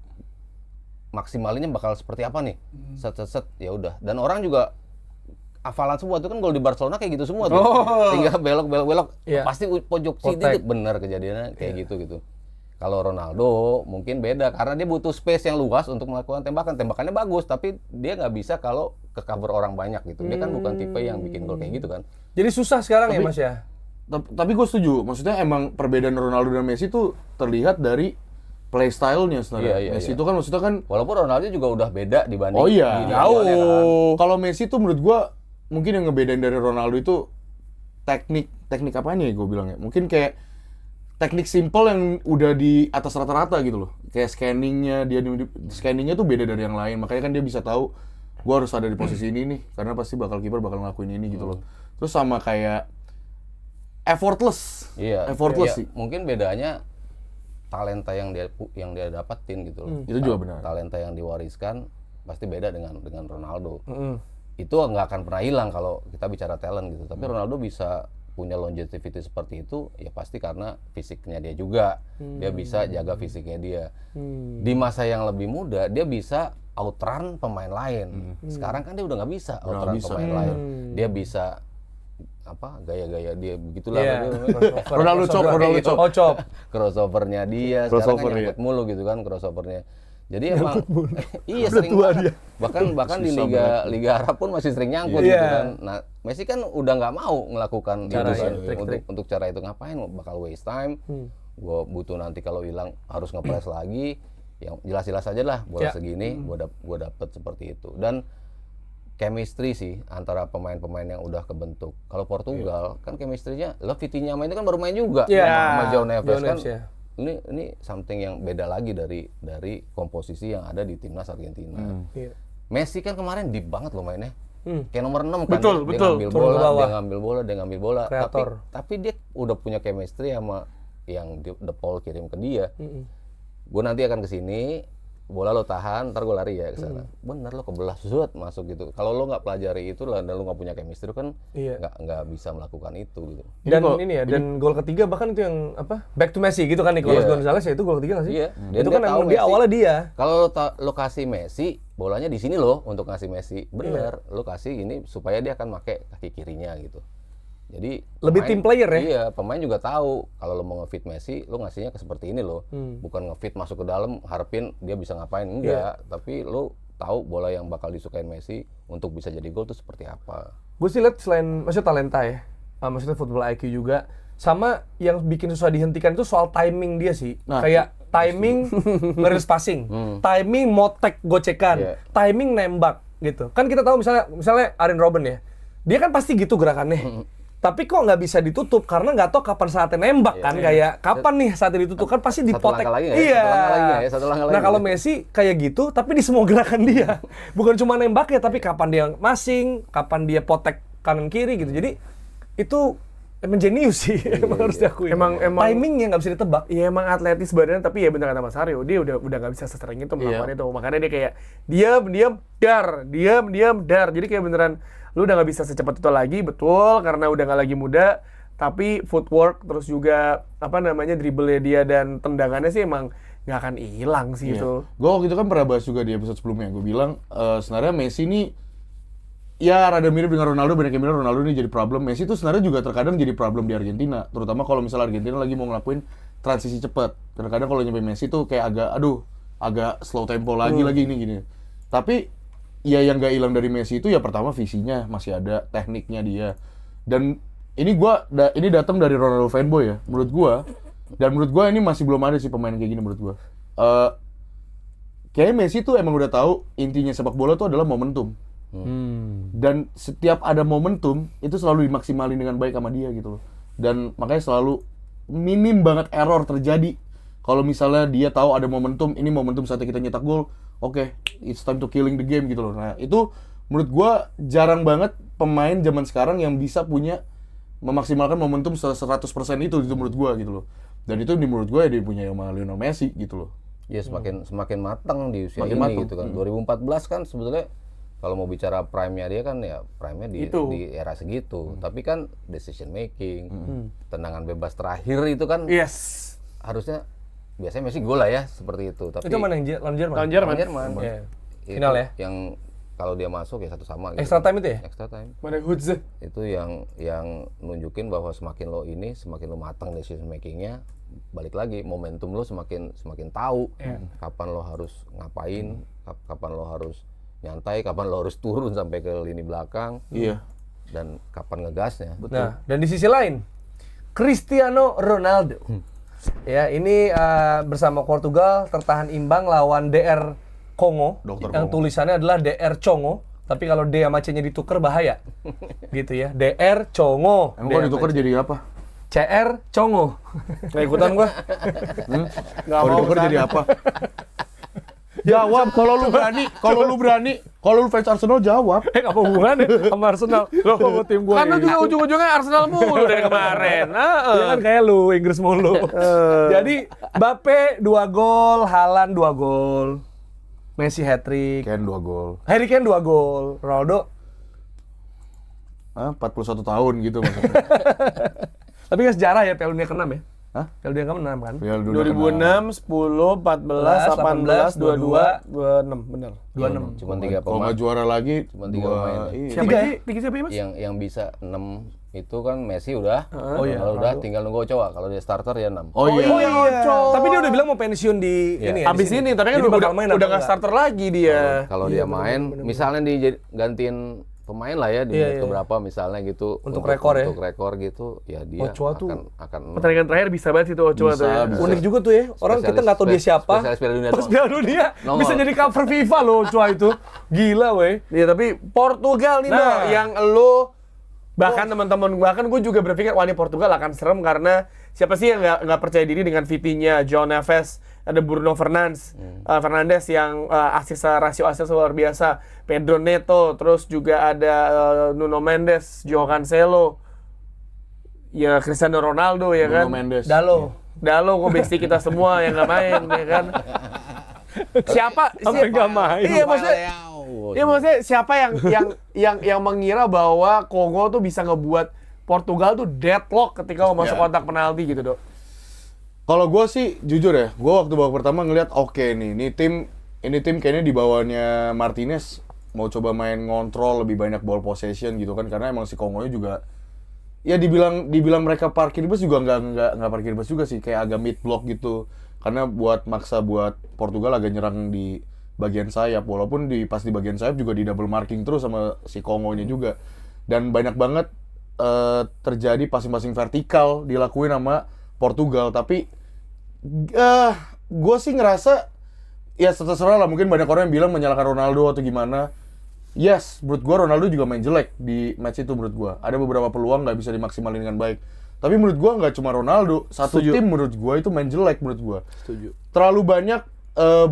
maksimalinnya bakal seperti apa nih, set ya udah. Dan orang juga hafalan semua itu kan gol di Barcelona kayak gitu semua tuh. Tinggal belok pasti pojok sini itu benar kejadiannya kayak gitu. Kalau Ronaldo mungkin beda karena dia butuh space yang luas untuk melakukan tembakannya bagus, tapi dia nggak bisa kalau ke cover orang banyak gitu. Dia kan bukan tipe yang bikin gol kayak gitu kan. Jadi susah sekarang ya Mas ya. Tapi gue setuju, maksudnya emang perbedaan Ronaldo dan Messi tuh terlihat dari playstyle-nya sebenarnya. Messi itu kan maksudnya kan, walaupun Ronaldo juga udah beda dibanding jauh. Kalau Messi tuh menurut gue mungkin yang ngebedain dari Ronaldo itu teknik apanya ya gue bilang ya. Mungkin kayak teknik simple yang udah di atas rata-rata gitu loh. Kayak scanningnya tuh beda dari yang lain. Makanya kan dia bisa tahu gue harus ada di posisi ini nih, karena pasti kiper bakal ngelakuin ini gitu loh. Terus sama kayak effortless sih. Mungkin bedanya talenta yang dia dapetin gitu loh. Itu juga benar. Talenta yang diwariskan pasti beda dengan Ronaldo. Itu nggak akan pernah hilang kalau kita bicara talent gitu. Tapi Ronaldo bisa punya longevity seperti itu ya pasti karena fisiknya dia juga. Dia bisa jaga fisiknya dia. Di masa yang lebih muda dia bisa outrun pemain lain. Sekarang kan dia udah nggak bisa outrun pemain lain. Dia bisa gaya-gaya dia begitulah. Ronaldo chop. Crossovernya dia sekarang kan nyangkut mulu gitu kan crossovernya. Jadi emang iya sering banget. Bahkan di Liga Arab pun masih sering nyangkut gitu kan. Nah, Messi kan udah nggak mau melakukan itu kan. Untuk cara itu ngapain, bakal waste time. Gue butuh nanti kalau hilang harus nge-press lagi. Yang jelas-jelas aja lah bola segini gue dapet seperti itu. Dan chemistry sih antara pemain-pemain yang udah kebentuk. Kalau Portugal kan chemistry-nya, Vitinha main itu kan baru main juga sama João Neves kan. Ini something yang beda lagi dari komposisi yang ada di timnas Argentina. Messi kan kemarin deep banget loh mainnya. kayak nomor 6 kan. Betul, dia betul. ngambil Turun bola, ke bawah. dia ngambil bola. Kreator. Tapi dia udah punya chemistry sama yang De Paul kirim ke dia. Gue nanti akan ke sini, bola lo tahan, ntar gue lari ya ke sana. Bener lo kebelah suat masuk gitu. Kalau lo nggak pelajari itu dan lo nggak punya chemistry kan Iya. nggak bisa melakukan itu gitu. Dan dan gol ketiga bahkan itu yang apa? Back to Messi gitu kan Nicolas Gonzalez ya itu gol ketiga nggak sih? Iya. Itu kan emang dia awalnya dia. Kalau lo kasih Messi, bolanya di sini loh untuk ngasih Messi. Bener, lo kasih ini supaya dia akan pakai kaki kirinya gitu. Jadi Lebih team player ya? Iya, pemain juga tahu kalau lo mau ngefit Messi, lo ngasihnya ke seperti ini loh. Bukan ngefit masuk ke dalam, harapin dia bisa ngapain, enggak. Tapi lo tahu bola yang bakal disukain Messi untuk bisa jadi gol tuh seperti apa. Gue sih lihat selain maksudnya talenta ya, maksudnya football IQ juga, sama yang bikin susah dihentikan itu soal timing dia sih. Kayak timing ngeris passing, timing motek gocekan, timing nembak gitu. Kan kita tahu misalnya Arjen Robben ya, dia kan pasti gitu gerakannya. Tapi kok nggak bisa ditutup karena nggak tahu kapan saatnya nembak kan, kayak kapan nih saatnya ditutup kan pasti dipotek. Satu langkah lagi Nah kalau Messi kayak gitu tapi di semua gerakan dia bukan cuma nembak ya tapi kapan dia masing, kapan dia potek kanan kiri gitu. Jadi itu emang jenius sih emang harus diakui. Emang timingnya nggak bisa ditebak. Iya emang atletis badannya, tapi ya bener kata Mas Aryo, dia udah nggak bisa sesering itu melakukan itu. Makanya dia kayak diam, dar. Jadi kayak beneran lu udah nggak bisa secepat itu lagi, betul, karena udah nggak lagi muda. Tapi footwork terus juga dribble-nya dia dan tendangannya sih emang nggak akan hilang sih itu. Gue waktu itu kan pernah bahas juga di episode sebelumnya. Gue bilang sebenarnya Messi ini ya rada mirip dengan Ronaldo, banyak yang bilang Ronaldo ini jadi problem. Messi tuh sebenarnya juga terkadang jadi problem di Argentina, terutama kalau misalnya Argentina lagi mau ngelakuin transisi cepat. Terkadang kalau nyampe Messi tuh kayak agak slow tempo lagi ini gini. Tapi ya yang gak hilang dari Messi itu ya pertama visinya masih ada, tekniknya dia. Dan ini datang dari Ronaldo fanboy ya, menurut gua. Dan menurut gua ini masih belum ada sih pemain kayak gini menurut gua. Kayaknya Messi tuh emang udah tahu intinya sepak bola tuh adalah momentum. Dan setiap ada momentum itu selalu dimaksimalin dengan baik sama dia gitu loh. Dan makanya selalu minim banget error terjadi. Kalau misalnya dia tahu ada momentum, ini momentum saatnya kita nyetak gol, oke, it's time to killing the game gitu loh. Nah itu menurut gua jarang banget pemain zaman sekarang yang bisa memaksimalkan momentum 100% itu menurut gua gitu loh. Dan itu menurut gua ya dia punya sama Lionel Messi gitu loh. Ya semakin matang di usia ini gitu kan. 2014 kan sebetulnya kalau mau bicara prime-nya dia kan ya prime-nya di era segitu. Tapi kan decision making, tendangan bebas terakhir itu kan harusnya biasanya Messi gol lah ya seperti itu. Tapi itu mana yang lawan Jerman? Lawan Jerman. Yeah. Itu Final ya? Yang kalau dia masuk ya 1-1 gitu. Extra time itu ya? Extra time. Mana Hudze? Itu yang nunjukin bahwa semakin lo matang decision makingnya, balik lagi momentum lo semakin tahu kapan lo harus ngapain, kapan lo harus nyantai, kapan lo harus turun sampai ke lini belakang. Iya. Dan kapan ngegasnya. Nah, dan di sisi lain Cristiano Ronaldo. Ya, ini bersama Portugal tertahan imbang lawan DR Kongo. Yang tulisannya adalah DR Congo, tapi kalau D sama C-nya ditukar bahaya. Gitu ya. DR Congo. Emang kalau ditukar jadi apa? CR Congo. Nggak ikutan gua. Kalau ditukar jadi apa? Jawab kalau lu berani. Kalau lu fans Arsenal jawab. Apa hubungannya sama Arsenal? Loh, kok tim gua Karena juga ujung-ujungnya Arsenal mulu dari kemarin. Ya kan kayak lu, Inggris mulu. Jadi, Mbappe 2 gol, Haaland 2 gol. Messi hat-trick. Kane 2 gol. Harry Kane 2 gol. Ronaldo 41 tahun gitu maksudnya. tapi kan sejarah ya Piala Dunia ke-6 ya? Hah? Piala Dunia ke-6 kan? Piala Dunia 2006, 10, 14, 18, 22, 26, benar. 26. Cuma 3 Kalau pemain. nggak juara lagi, Cuma 3 pemain. iya. Siapa Tiga sih? Tiga siapa ya, Mas? Yang bisa 6 itu kan Messi udah. Oh iya, Kalau udah tinggal nunggu Ochoa. Kalau dia starter ya 6. Oh iya. Tapi dia udah bilang mau pensiun di ini ya. Abis di sini. ini, tapi kan Jadi bakal main udah apa nggak starter lagi dia. Kalau dia main, misalnya gantiin pemain lah ya di menit keberapa misalnya gitu. Untuk rekor ya? Untuk rekor gitu, ya dia Ochoa tuh akan Pertandingan terakhir bisa banget itu Ochoa tuh ya. unik juga tuh ya. Orang kita nggak tahu dia siapa. Spesialis Piala Dunia Pas doang. Piala Dunia Nongol. bisa jadi cover FIFA loh Ochoa itu. Gila weh. Iya, tapi Portugal nih Nah. yang lo bahkan teman-teman gue juga berpikir wah ini Portugal akan serem karena siapa sih yang nggak percaya diri dengan VP-nya João Neves ada Bruno Fernandes yang rasio asis luar biasa, Pedro Neto, terus juga ada Nuno Mendes, Joao Cancelo, ya Cristiano Ronaldo ya kan, Bruno Mendes. Dalo kok besti kita semua yang nggak main ya kan. Siapa nggak main? Iya maksudnya siapa yang mengira bahwa Kongo tuh bisa ngebuat Portugal tuh deadlock ketika mau masuk kotak penalti gitu, Dok. Kalau gue sih jujur ya, gue waktu babak pertama ngelihat oke nih, ini tim kayaknya di bawahnya Martinez mau coba main ngontrol lebih banyak ball possession gitu kan, karena emang si Kongonya juga ya dibilang mereka parkir bus juga nggak parkir bus juga sih, kayak agak mid block gitu, karena buat Portugal agak nyerang di bagian sayap, walaupun pas di bagian sayap juga di double marking terus sama si Kongonya juga, dan banyak banget terjadi passing-passing vertikal dilakuin sama Portugal. Tapi gue sih ngerasa ya terserah lah, mungkin banyak orang yang bilang menyalahkan Ronaldo atau gimana. Yes, menurut gue Ronaldo juga main jelek di match itu. Menurut gue ada beberapa peluang nggak bisa dimaksimalin dengan baik, tapi menurut gue nggak cuma Ronaldo, satu tim menurut gue itu main jelek. Menurut gue terlalu banyak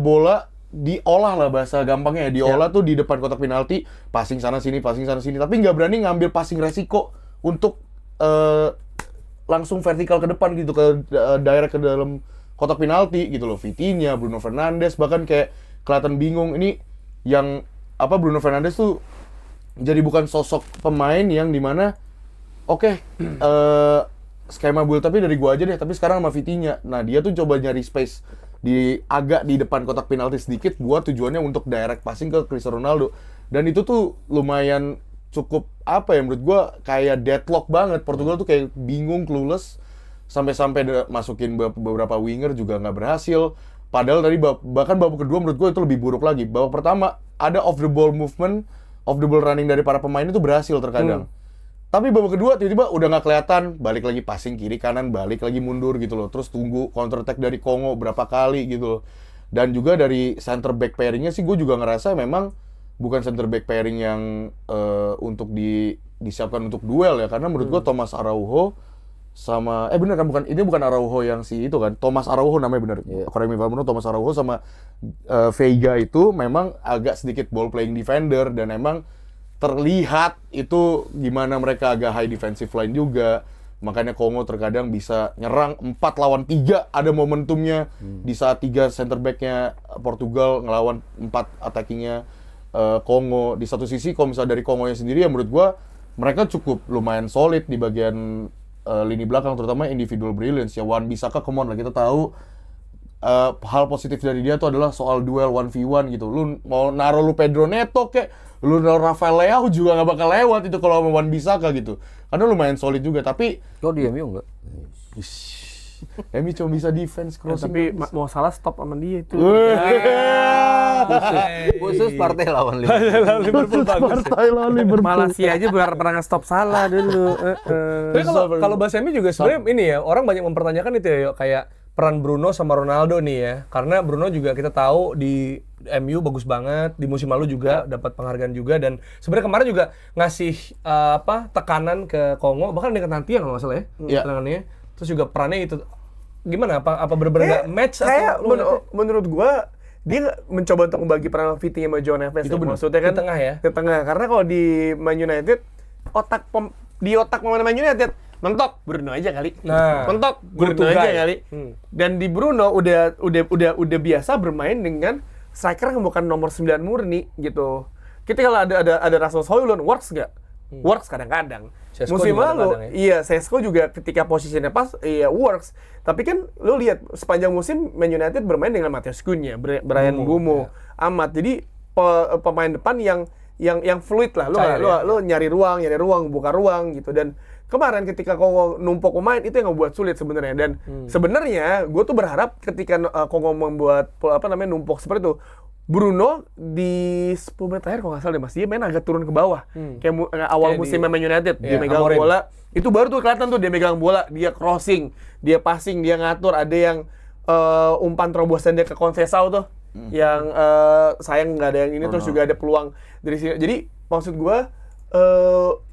bola diolah lah, bahasa gampangnya ya, diolah tuh di depan kotak penalti, passing sana sini, tapi nggak berani ngambil passing resiko untuk langsung vertikal ke depan gitu, ke direct ke dalam kotak penalti gitu loh. Vitinha, Bruno Fernandes bahkan kayak kelihatan bingung. Ini yang Bruno Fernandes tuh jadi bukan sosok pemain yang dimana skema build tapi dari gua aja deh, tapi sekarang sama Vitinha. Nah, dia tuh coba nyari space agak di depan kotak penalti sedikit buat tujuannya untuk direct passing ke Cristiano Ronaldo. Dan itu tuh lumayan cukup menurut gua kayak deadlock banget. Portugal tuh kayak bingung, clueless, sampai masukin beberapa winger juga nggak berhasil. Padahal tadi bahkan babak kedua menurut gua itu lebih buruk lagi. Babak pertama ada off the ball movement, off the ball running dari para pemain itu berhasil terkadang. Tapi babak kedua tiba-tiba udah nggak kelihatan, balik lagi passing kiri kanan, balik lagi mundur gitu loh. Terus tunggu counter attack dari Kongo berapa kali gitu loh. Dan juga dari center back pairingnya sih gue juga ngerasa memang bukan center back pairing yang untuk disiapkan untuk duel ya, karena menurut gue Thomas Araujo sama bener kan, ini bukan Araujo yang si itu kan, Thomas Araujo namanya bener. Correct me if I'm wrong, Thomas Araujo sama Veiga itu memang agak sedikit ball playing defender, dan emang terlihat itu gimana mereka agak high defensive line juga. Makanya Kongo terkadang bisa nyerang 4 lawan 3, ada momentumnya di saat 3 center back-nya Portugal ngelawan 4 attackingnya Kongo. Di satu sisi kalau misalnya dari Kongonya sendiri ya menurut gua mereka cukup lumayan solid di bagian lini belakang, terutama individual brilliance ya. Wan-Bissaka, come on lah, kita tahu hal positif dari dia tuh adalah soal duel 1v1 gitu. Lu mau naruh Pedro Neto lu naruh Rafael Leao juga nggak bakal lewat itu kalau sama Wan-Bissaka gitu. Karena lumayan solid juga, tapi lo di MU enggak? MU cuma bisa defense crossing. Tapi mau salah stop sama dia itu. Khusus partai lawan Liverpool. Partai lawan Liverpool. Malaysia aja pernah nge-stop salah dulu. Tapi kalau bahasa MU juga sebenarnya ini ya, orang banyak mempertanyakan itu ya, kayak peran Bruno sama Ronaldo nih ya. Karena Bruno juga kita tahu di MU bagus banget, di musim lalu juga dapat penghargaan juga, dan sebenarnya kemarin juga ngasih tekanan ke Kongo, bahkan dengan nanti yang nggak masalah ya, tekanannya. Terus juga perannya itu gimana? Apa bener-bener nggak match? Menurut gua dia mencoba untuk membagi peran Vitinha sama Joao Neves. Itu maksudnya kan di tengah ya. Di tengah, karena kalau di Man United otak pemain Man United mentok Bruno aja kali. Nah, mentok Bruno aja kali. Dan di Bruno udah biasa bermain dengan striker yang bukan nomor 9 murni gitu. Kita kalau ada Rasmus Højlund works nggak? Works kadang-kadang. Sesko musim lalu, ya? Sesko juga ketika posisinya pas, works. Tapi kan lu lihat sepanjang musim Man United bermain dengan Matheus Cunha, Brian Mbeumo, Amat. Jadi pemain depan yang fluid lah. Lu nyari ruang, buka ruang gitu. Dan kemarin ketika Kongo numpuk pemain itu yang ngebuat sulit sebenarnya. Dan sebenarnya gue tuh berharap ketika Kongo membuat numpuk seperti itu, Bruno di 10 menit terakhir kalau nggak salah deh Mas, dia main agak turun ke bawah. Kayak awal musim Man United, dia megang bola, itu baru tuh kelihatan tuh dia megang bola, dia crossing, dia passing, dia ngatur, ada yang umpan terobosan dia ke Conceição tuh, yang sayang nggak ada yang ini, terus juga ada peluang dari sini. Jadi maksud gue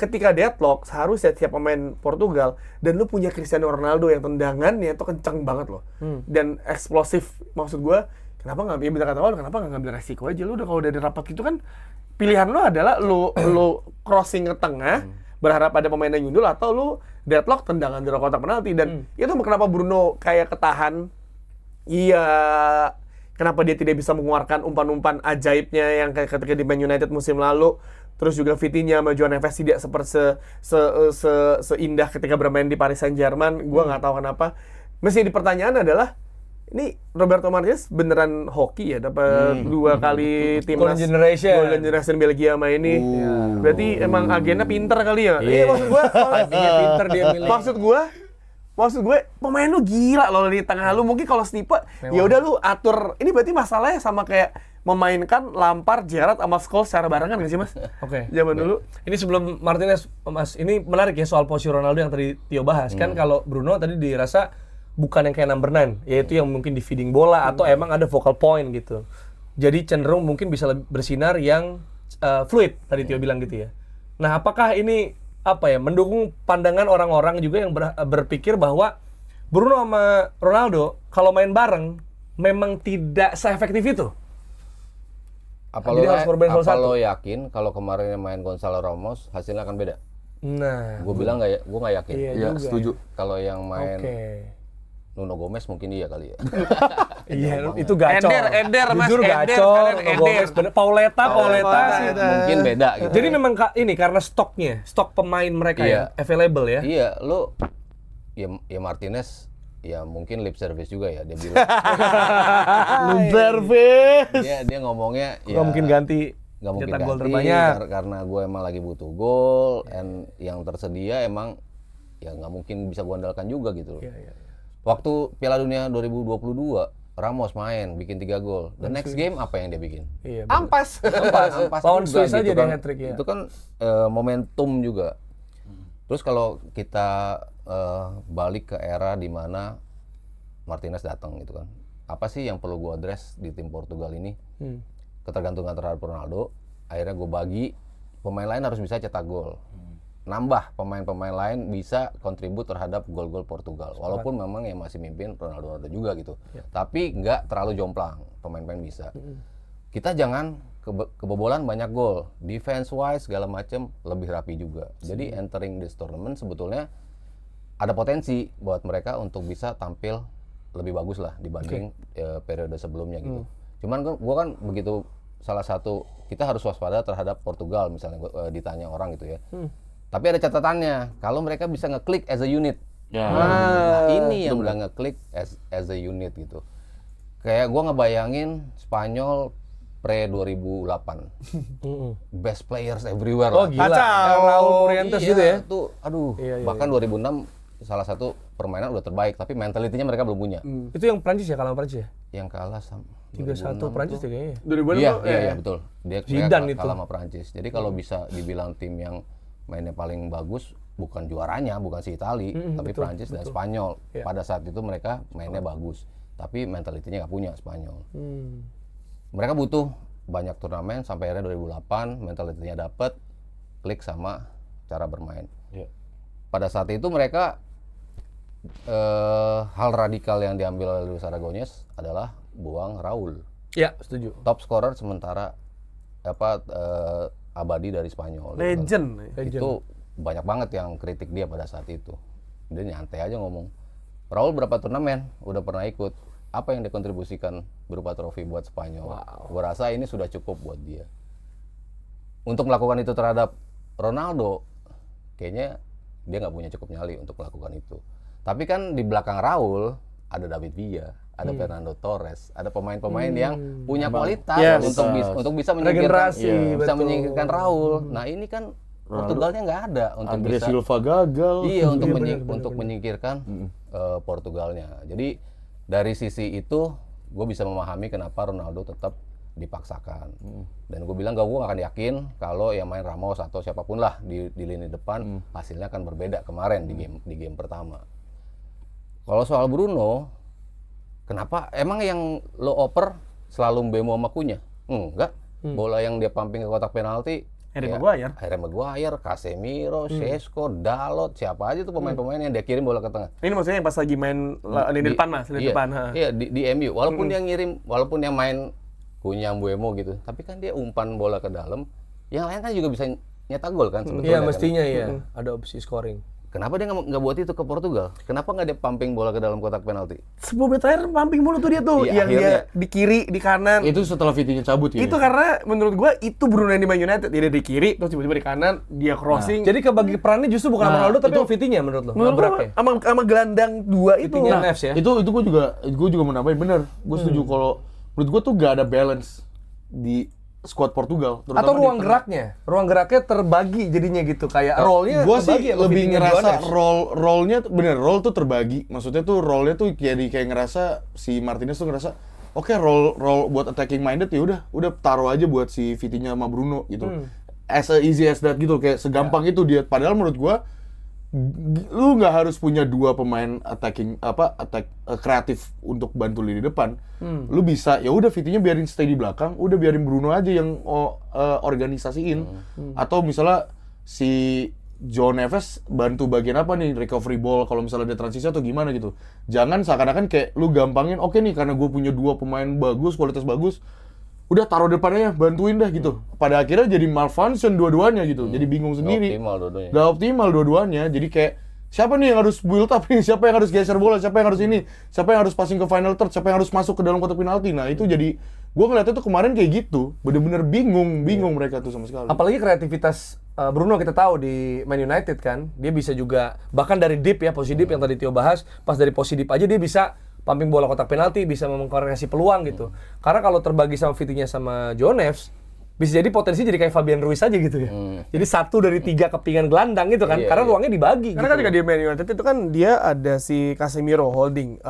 ketika deadlock seharusnya tiap pemain Portugal dan lu punya Cristiano Ronaldo yang tendangannya itu kencang banget loh dan eksplosif. Maksud gue kenapa nggak, ya bener kata lo, kenapa nggak ngambil resiko aja? Lu udah kalau udah di rapat gitu kan pilihan lu adalah lu crossing ke tengah berharap ada pemain yang nyundul, atau lu deadlock tendangan di kotak penalti. Dan itu kenapa Bruno kayak ketahan. Iya, kenapa dia tidak bisa mengeluarkan umpan-umpan ajaibnya yang kayak ketika di Man United musim lalu. Terus juga Vitinha sama Joao Neves tidak seperti seindah ketika bermain di Paris Saint-Germain. Gua nggak tahu kenapa. Mesti pertanyaan adalah, ini Roberto Martinez beneran hoki ya, dapat 2 kali timnas Golden Generation Belgia sama ini. Berarti emang agennya pinter kali ya. Iya, maksud gua pinter dia milih. Maksud gue pemain lu gila loh di tengah lu. Mungkin kalau Stipe ya udah lu atur. Ini berarti masalahnya sama kayak memainkan Lampard, Gerrard sama Scholes secara barengan nggak sih Mas? Oke. Zaman dulu. Ini sebelum Martinez, Mas, ini menarik ya soal posisi Ronaldo yang tadi Tio bahas. Kan kalau Bruno tadi dirasa bukan yang kayak number 9, yaitu yang mungkin di feeding bola atau emang ada focal point gitu. Jadi cenderung mungkin bisa lebih bersinar yang fluid tadi Tio bilang gitu ya. Nah, apakah ini mendukung pandangan orang-orang juga yang berpikir bahwa Bruno sama Ronaldo kalau main bareng memang tidak seefektif itu? Apa lo yakin kalau kemarin yang main Gonzalo Ramos hasilnya akan beda? Nah, gue bilang gue nggak yakin. Iya, setuju. Kalau yang main Nuno Gomez mungkin iya kali ya. Iya, itu gacor. Eder, Mas. Jujur gacor. Nuno Gomez, Pauleta sih. Mungkin beda gitu. Jadi memang ini karena stok pemain mereka yang available ya. Iya, lo ya Martinez ya mungkin lip service juga ya, dia bilang. Lip service. Dia ngomongnya ya nggak mungkin ganti gol terbanyak karena gue emang lagi butuh gol, and yang tersedia emang ya nggak mungkin bisa gue andalkan juga gitu loh. Waktu Piala Dunia 2022 Ramos main bikin 3 gol. The next game apa yang dia bikin? Ampas lawan juga, Swiss aja gitu dia kan. hat-trick ya. Itu kan momentum juga. Terus kalau kita balik ke era di mana Martinez datang gitu kan. Apa sih yang perlu gue address di tim Portugal ini? Ketergantungan terhadap Ronaldo. Akhirnya gue bagi pemain lain harus bisa cetak gol. Nambah pemain-pemain lain bisa kontribut terhadap gol-gol Portugal. Walaupun memang yang masih mimpin Ronaldo juga gitu. Tapi nggak terlalu jomplang, pemain-pemain bisa. Kita jangan kebobolan banyak gol. Defense wise segala macam lebih rapi juga. Jadi entering this tournament sebetulnya ada potensi buat mereka untuk bisa tampil lebih bagus lah dibanding periode sebelumnya gitu. Cuman gue kan begitu, salah satu kita harus waspada terhadap Portugal misalnya ditanya orang gitu ya. Tapi ada catatannya, kalau mereka bisa ngeklik as a unit. Nah, ini yang udah ngeklik as a unit gitu. Kayak gue ngebayangin Spanyol pre-2008. Best players everywhere lah. Gila. Raul Morientes gitu ya. Tuh, aduh, bahkan 2006 salah satu permainan udah terbaik, tapi mentalitinya mereka belum punya. Itu yang Prancis ya, kalah Prancis ya? Yang kalah sama 3-1 Prancis deh kayaknya. 2006 Iya, betul. Dia Zidane kalah sama Prancis. Jadi kalau bisa dibilang tim yang mainnya paling bagus, bukan juaranya, bukan si Itali, tapi Prancis dan Spanyol. Pada saat itu mereka mainnya bagus, tapi mentalitinya nggak punya Spanyol. Mereka butuh banyak turnamen sampai akhirnya 2008 mentalitinya dapet, klik sama cara bermain. Pada saat itu mereka hal radikal yang diambil oleh Luis Aragonés adalah buang Raul. Iya, setuju. Top scorer sementara abadi dari Spanyol. Legend. Itu banyak banget yang kritik dia pada saat itu. Dia nyantai aja ngomong, Raul berapa turnamen udah pernah ikut, apa yang dikontribusikan berupa trofi buat Spanyol. Gue rasa ini sudah cukup buat dia. Untuk melakukan itu terhadap Ronaldo, kayaknya dia nggak punya cukup nyali untuk melakukan itu. Tapi kan di belakang Raul ada David Villa, ada Fernando Torres, ada pemain-pemain yang punya kualitas untuk bisa menyingkirkan Raul. Nah ini kan Portugalnya nggak ada untuk Andre bisa Silva gagal. Iya, untuk menyingkirkan Portugalnya. Jadi dari sisi itu gue bisa memahami kenapa Ronaldo tetap dipaksakan. Dan gue bilang gue gak akan yakin kalau yang main Ramos atau siapapun lah di lini depan hasilnya akan berbeda kemarin di game pertama. Kalau soal Bruno, kenapa emang yang lo oper selalu Mbemo sama Cunha? Enggak. Bola yang dia pumping ke kotak penalti Harry Maguire, Casemiro, Šeško, Dalot, siapa aja tuh pemain-pemain yang dia kirim bola ke tengah. Ini maksudnya yang pas lagi main lini depan mas, lini depan. Iya, di MU. Walaupun dia ngirim, walaupun dia main Cunha, Mbeumo gitu, tapi kan dia umpan bola ke dalam, yang lain kan juga bisa nyetak gol kan sebetulnya. Iya, kan? mestinya iya. Ada opsi scoring. Kenapa dia nggak buat itu ke Portugal? Kenapa nggak dia pumping bola ke dalam kotak penalti? 10 menit terakhir pumping mulu tuh dia tuh, Iya, yang akhirnya. dia di kiri, di kanan. Itu setelah Vitinha cabut ya. Itu karena menurut gua itu Bruno yang di Man United. Dia di kiri, terus tiba-tiba di kanan, dia crossing. Jadi kebagi perannya justru bukan sama Ronaldo tapi sama Vitinha menurut lo. menurut gua Nabraknya. sama gelandang dua itu. Vitinha Neves ya. Itu gue juga mau nambahin bener. Gue setuju kalau menurut gue tuh gak ada balance di squad Portugal. terutama Atau di ruang tengah. geraknya terbagi jadinya gitu kayak role-nya Gue sih terbagi sama lebih Vitinha ngerasa Jones. role-nya bener, role tuh terbagi. Maksudnya tuh role-nya tuh jadi kayak ngerasa si Martinez tuh ngerasa oke, role buat attacking minded ya udah taruh aja buat si Vitinha sama Bruno gitu. As easy as that gitu, kayak segampang itu dia. Padahal menurut gue lu nggak harus punya dua pemain kreatif untuk bantu lini depan. Lu bisa ya udah Vitinha biarin stay di belakang, udah biarin Bruno aja yang organisasiin. Atau misalnya si João Neves bantu bagian apa nih, recovery ball kalau misalnya ada transisi atau gimana gitu. Jangan seakan-akan kayak lu gampangin, oke nih karena gue punya dua pemain bagus, kualitas bagus, udah taruh depannya, bantuin dah gitu. Pada akhirnya jadi malfunction dua-duanya gitu. Jadi bingung sendiri. Gak optimal dua-duanya. Jadi kayak siapa nih yang harus build up nih? Siapa yang harus geser bola? Siapa yang harus ini? Siapa yang harus passing ke final third? Siapa yang harus masuk ke dalam kotak penalti? Nah, itu jadi gua ngeliatnya tuh kemarin kayak gitu. Bener-bener bingung mereka tuh sama sekali. Apalagi kreativitas Bruno kita tahu di Man United kan, dia bisa juga bahkan dari deep ya, posisi deep yang tadi Tio bahas, pas dari posisi deep aja dia bisa pumping bola kotak penalti, bisa mengkoordinasi peluang gitu. Karena kalau terbagi sama Vitinha sama João Neves, bisa jadi potensi jadi kayak Fabian Ruiz aja gitu ya. Jadi 1 dari 3 kepingan gelandang gitu kan, karena ruangnya dibagi. Karena gitu. ketika dia Man United itu kan dia ada si Casemiro holding,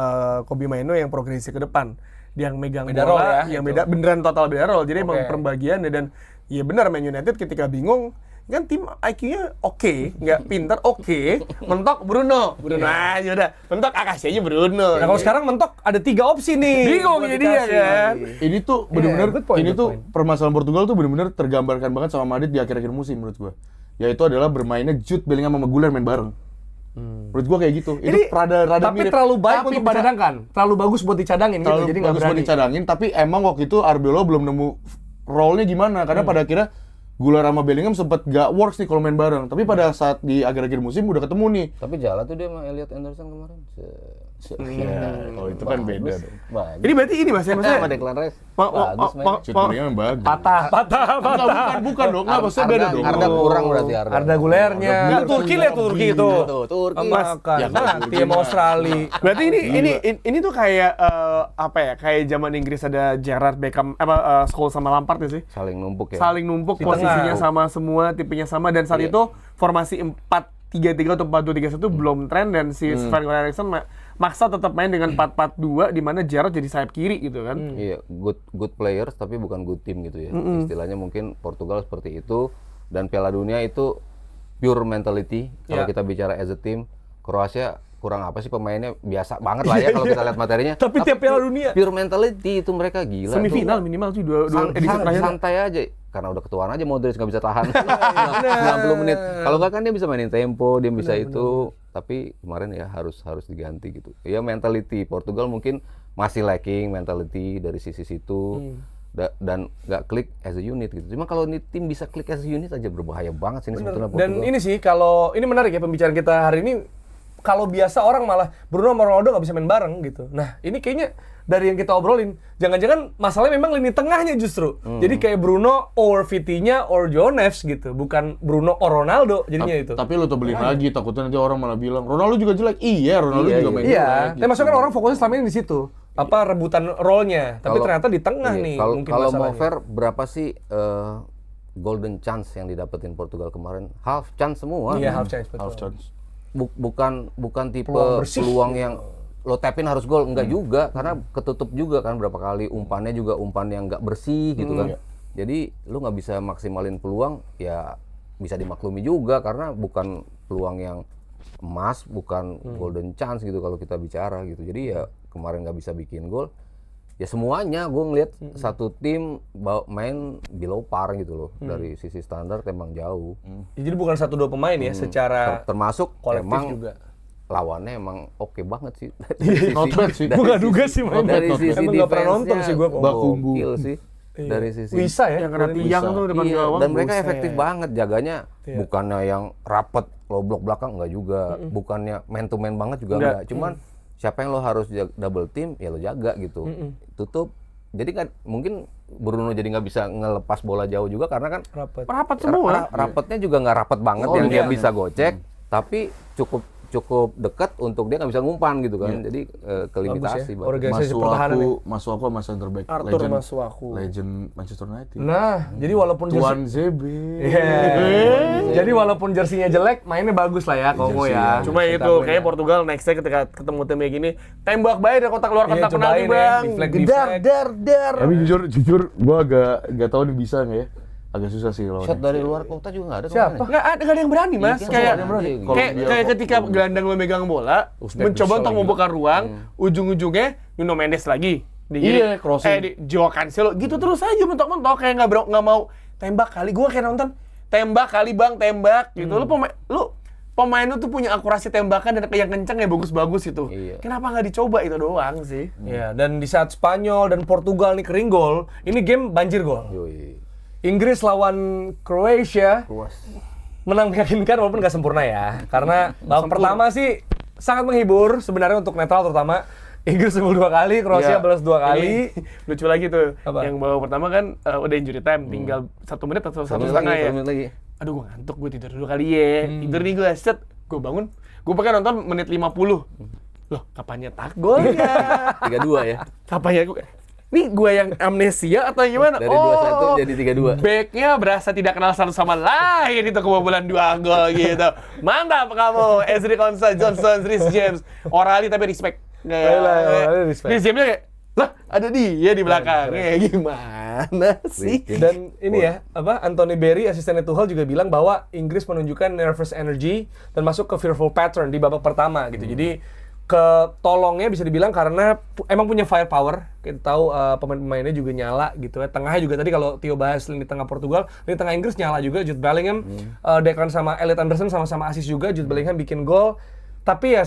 Kobbie Mainoo yang progresi ke depan, dia yang megang Beda bola, role ya, yang itu. beda beneran total beda role. Jadi emang Oke. pembagiannya dan ya benar Man United ketika bingung kan tim IQ-nya oke, nggak pintar oke, mentok Bruno aja udah, mentok Akashi aja Bruno. Nah kalau sekarang mentok ada 3 opsi nih. Bingung buat jadi dia dikasih. kan. Ini tuh bener-bener, good point, ini good tuh point. permasalahan Portugal tuh bener-bener tergambarkan banget sama Madrid di akhir-akhir musim menurut gua. Yaitu adalah bermainnya Jude Bellingham sama Maguire main bareng. Menurut gua kayak gitu. Ini Itu rada tapi mirip. terlalu baik Tapi untuk dicadangkan, terlalu bagus buat dicadangin gitu, terlalu jadi nggak bagus buat berani. dicadangin, tapi emang waktu itu Arbeloa belum nemu role-nya gimana, karena pada akhirnya Gula sama Bellingham sempat gak works nih kalau main bareng. Tapi pada saat di akhir-akhir musim udah ketemu nih. Tapi jalan tuh dia sama Elliot Anderson kemarin. Kalau itu kan beda dong. Bagus. Ini berarti ini mas ya Sama maksudnya Declan Rice. Ma- ma- Bagus, ma- men. Shoot Bellingham bagus. Patah. Bukan dong. Nggak, maksudnya beda dong. Arda kurang berarti Arda. Arda Gulernya. Nggak, Turki lihat tuh Turki itu. Tuh, Turki. Mas, Makan. ya, kalau Nanti Turki sama mah. Australia. Berarti ini tuh kayak apa ya? Kayak zaman Inggris ada Gerrard, Beckham, Scholes sama Lampard ya sih. Saling numpuk ya. Saling numpuk, Di posisinya tengah. sama semua, tipenya sama, dan saat Iya. itu formasi 4-3-3 atau 4-2-3-1 belum tren, dan si Sven Goran Eriksson maksa tetap main dengan 4-4-2 di mana Gerrard jadi sayap kiri gitu kan. Iya, good players tapi bukan good team gitu ya. Istilahnya mungkin Portugal seperti itu, dan Piala Dunia itu pure mentality. Kalau Iya. kita bicara as a team, Kroasia kurang apa sih pemainnya, biasa banget lah ya kalau kita lihat materinya. Tapi tiap Piala Dunia. Pure mentality itu mereka gila. Semifinal tuh. minimal sih dua edisi terakhir. Santai aja. Karena udah ketuaan aja Modric nggak bisa tahan 90 menit. Kalau nggak kan dia bisa mainin tempo, dia bisa itu. Tapi kemarin ya harus diganti gitu. Ya mentality Portugal mungkin masih lacking mentality dari sisi situ. Dan nggak klik as a unit gitu. Cuma kalau ini tim bisa klik as a unit aja berbahaya banget sih ini sebetulnya Portugal. Dan ini sih kalau ini menarik ya pembicaraan kita hari ini. Kalau biasa orang malah Bruno sama Ronaldo nggak bisa main bareng gitu. Nah ini kayaknya dari yang kita obrolin, jangan-jangan masalahnya memang lini tengahnya justru. Jadi kayak Bruno or Vitinha or João Neves gitu, bukan Bruno or Ronaldo jadinya itu. Tapi lu tebelin lagi, takutnya nanti orang malah bilang Ronaldo juga jelek. Iya, Ronaldo juga main jelek. Iya, gitu. tapi maksudnya kan orang fokusnya selama ini di situ. Apa rebutan role-nya, tapi Kalau- ternyata di tengah iya, nih mungkin kalau mau masalahnya. fair, berapa sih golden chance yang didapetin Portugal kemarin? Half chance semua. Iya, half chance betul. Half chance. Bukan tipe Peluang bersih. peluang yang lo tapin harus gol, enggak juga, karena ketutup juga kan berapa kali, umpannya juga umpan yang enggak bersih gitu kan. Jadi lu nggak bisa maksimalin peluang, ya bisa dimaklumi juga karena bukan peluang yang emas, bukan golden chance gitu kalau kita bicara gitu. Jadi ya kemarin nggak bisa bikin gol, ya semuanya gue ngeliat satu tim main below par gitu loh. Dari sisi standar emang jauh. Jadi bukan 1-2 pemain ya secara Termasuk kolektif emang juga. lawannya emang oke banget sih. Notret sih. Gua nggak duga sih main. Dari sisi Emang nggak pernah nonton sih gua. Bakumbu. gokil sih. Dari sisi Bisa ya. Yang kena tiang tuh depan iya, gawang. dan mereka buset. efektif banget jaganya. Iya. Bukannya yang rapet low block belakang enggak juga. Bukannya man to man banget juga enggak. Cuman siapa yang lo harus double team ya lo jaga gitu. Tutup. Jadi kan mungkin Bruno jadi nggak bisa ngelepas bola jauh juga karena kan Rapat. Rapat semua. rapetnya juga nggak rapet banget yang dia bisa gocek, tapi cukup dekat untuk dia nggak bisa ngumpan gitu kan. Jadi kelimitasi. Bagus ya. Organisasi pertahanan ya. Masuaku sama center back Arthur Masuaku. legend Manchester United. Nah, jadi walaupun Tuan ZB. Jadi walaupun jersinya jelek, mainnya bagus lah ya Kongo ya. Cuma itu kayaknya Portugal nextnya ketika ketemu tim kayak gini tembak baik dari kotak luar kotak penalti cobain ya, bang. deflect. Dar. Tapi jujur gua agak tahu nih bisa nggak ya? Agak susah sih lawannya. Shot dari luar kota juga nggak ada. Siapa? Nggak ada yang berani mas. Iya, Kayak nggak ada yang berani. kayak ketika gelandang lo megang bola, mencoba untuk membuka ruang, ujung-ujungnya Nuno Mendes lagi. Iya, crossing. Di Joao Cancelo gitu terus aja mentok-mentok kayak nggak mau tembak kali. Gua kayak nonton tembak kali bang tembak gitu. Lu pemain lu tuh punya akurasi tembakan dan yang kenceng ya bagus-bagus itu. Iya. Kenapa nggak dicoba itu doang sih? Iya, dan di saat Spanyol dan Portugal nih kering gol, ini game banjir gol. Yoi. Inggris lawan Croatia menang meyakinkan walaupun nggak sempurna ya. Karena babak pertama sih sangat menghibur sebenarnya untuk netral terutama. Inggris unggul 2 kali, Kroasia balas 2 kali. Lucu lagi tuh. Apa? Yang babak pertama kan udah injury time, tinggal 1 menit atau 1,5 ya. 1 menit lagi. Aduh gue ngantuk, gue tidur dulu kali ya. Tidur nih gue set, gue bangun. Gue pakai nonton menit 50. Loh, kapan nyetak gol ya? 3-2 ya. Kapan ya gue? Nih gue yang amnesia atau gimana? Dari 2-1 jadi 3-2. Backnya berasa tidak kenal satu sama lain itu kebobolan 2 gol gitu. Mantap kamu, Ezri Konsa, Johnson, Rhys James. Orali tapi respect. Orali respect. Rhys Jamesnya kayak, lah ada dia di belakangnya. Gimana sih? Dan ini ya, Anthony Berry, asistennya Tuchel juga bilang bahwa Inggris menunjukkan nervous energy dan masuk ke fearful pattern di babak pertama gitu. Jadi ketolongnya bisa dibilang karena emang punya firepower. Kita tahu pemain-pemainnya juga nyala gitu ya. Tengahnya juga tadi kalau Tio bahas lini tengah Portugal, lini tengah Inggris nyala juga. Jude Bellingham, Declan sama Elliot Anderson sama-sama assist juga. Jude Bellingham bikin gol. Tapi ya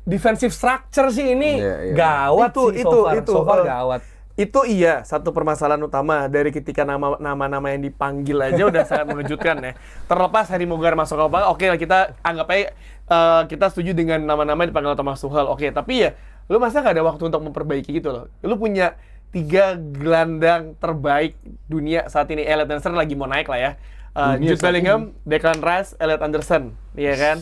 defensive structure sih ini gawat sih so far gawat. Itu iya satu permasalahan utama dari ketika nama-nama yang dipanggil aja udah sangat mengejutkan ya. Terlepas Harry Maguire masuk apa, oke lah kita anggap aja kita setuju dengan nama-nama yang dipanggil Thomas Tuchel. Oke, tapi ya lu masa nggak ada waktu untuk memperbaiki gitu loh. Lu punya 3 gelandang terbaik dunia saat ini. Elliot Anderson lagi mau naik lah ya. Jude Bellingham, Declan Rice, Elliot Anderson, iya kan?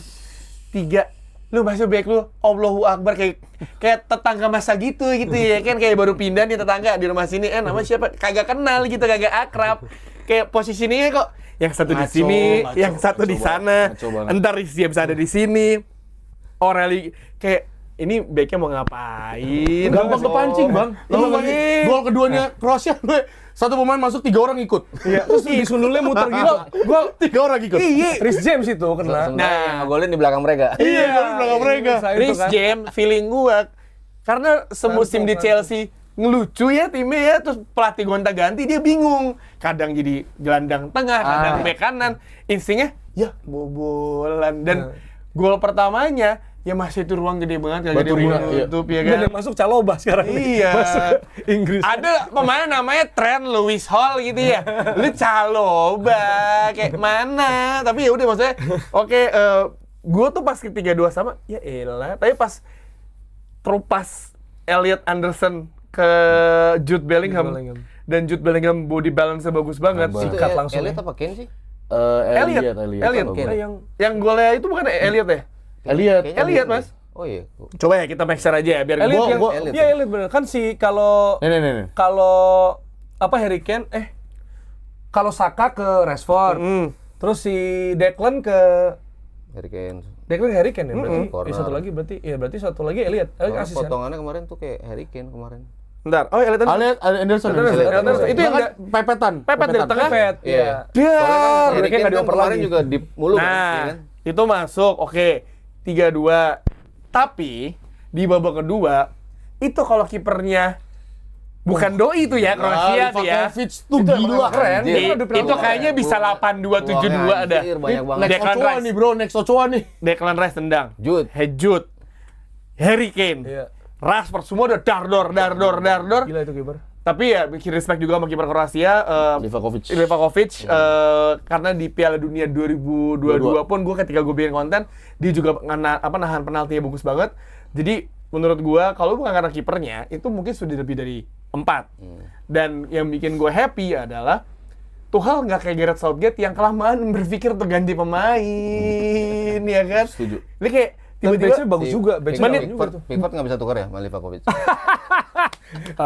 3 lu masih back lu Allahu Akbar kayak tetangga masa gitu ya kan, kayak baru pindah nih tetangga di rumah sini nama siapa kagak kenal gitu, kagak akrab, kayak posisinya kok yang satu di sini, yang satu di sana, entar dia bisa ada di sini. Orali kayak ini backnya mau ngapain? Gampang kepancing, Bang. Gol keduanya Kroasia, satu pemain masuk 3 orang ikut. Iya, terus disundulnya muter gitu. Gol 3 orang ikut. Iya, Rhys James itu kena. Nah, ngegolin di belakang mereka. Iya, di belakang mereka. Rhys James, feeling gua karena semusim di Chelsea ngelucu ya timnya ya, terus pelatih gonta-ganti dia bingung. Kadang jadi gelandang tengah, kadang bek kanan. Instingnya ya bobolan dan gol pertamanya ya masih itu ruang gede banget, gak gede menutup ya kan. Dan masuk Caloba sekarang nih. Iya. Masuk Inggris. Ada pemain namanya Trent Lewis Hall gitu ya. Lu Caloba kayak mana? Tapi ya udah maksudnya oke, gue tuh pas ketiga 2 sama ya elah. Tapi pas terupas Elliot Anderson ke Jude Bellingham. Dan Jude Bellingham body balance-nya bagus banget. Sikat langsung. Elliot apa Ken sih? Elliot. Yang golnya itu bukan Elliot ya? Elliot mas. Oh iya. Coba ya kita make sure aja ya biar Elliot Elliot. Iya Elliot bener. Kan si kalau Harry Kane kalau Saka ke Rashford. Terus si Declan ke Harry Kane ya berarti. Corner. Berarti satu lagi Elliot. Asis kan? Potongannya kemarin tuh kayak Harry Kane kemarin. Bentar. Oh Elliot Anderson. Itu yang enggak pepet dari tengah. Iya. Dia Harry Kane kan kemarin juga deep mulu kan. Nah, itu masuk. Oke. 3-2. Tapi di babak kedua itu kalau kipernya Bukan doi itu ya, Kroasia tuh ya. Livakovic tuh gila. keren. Anjir. Dia udah Itu kayaknya bisa 8-2-7-2 ada. Anjir, banyak banget. Next Declan Ochoa Rice. nih bro, next Ochoa nih. Declan Rice tendang. Jude. Jude. Harry Kane. Iya. Rashford semua udah dardor. Gila itu kiper. Tapi ya bikin respect juga sama kiper Kroasia Livakovic. karena di Piala Dunia 2022 pun ketika gue bikin konten dia juga nahan penaltinya bagus banget. Jadi menurut gue kalau bukan karena kipernya itu mungkin sudah lebih dari 4. Dan yang bikin gue happy adalah Tuchel nggak kayak Gareth Southgate yang kelamaan berpikir untuk ganti pemain, ya kan? Setuju. Ini kayak tiba-tiba bagus juga. Pickford nggak bisa tukar ya sama Livakovic.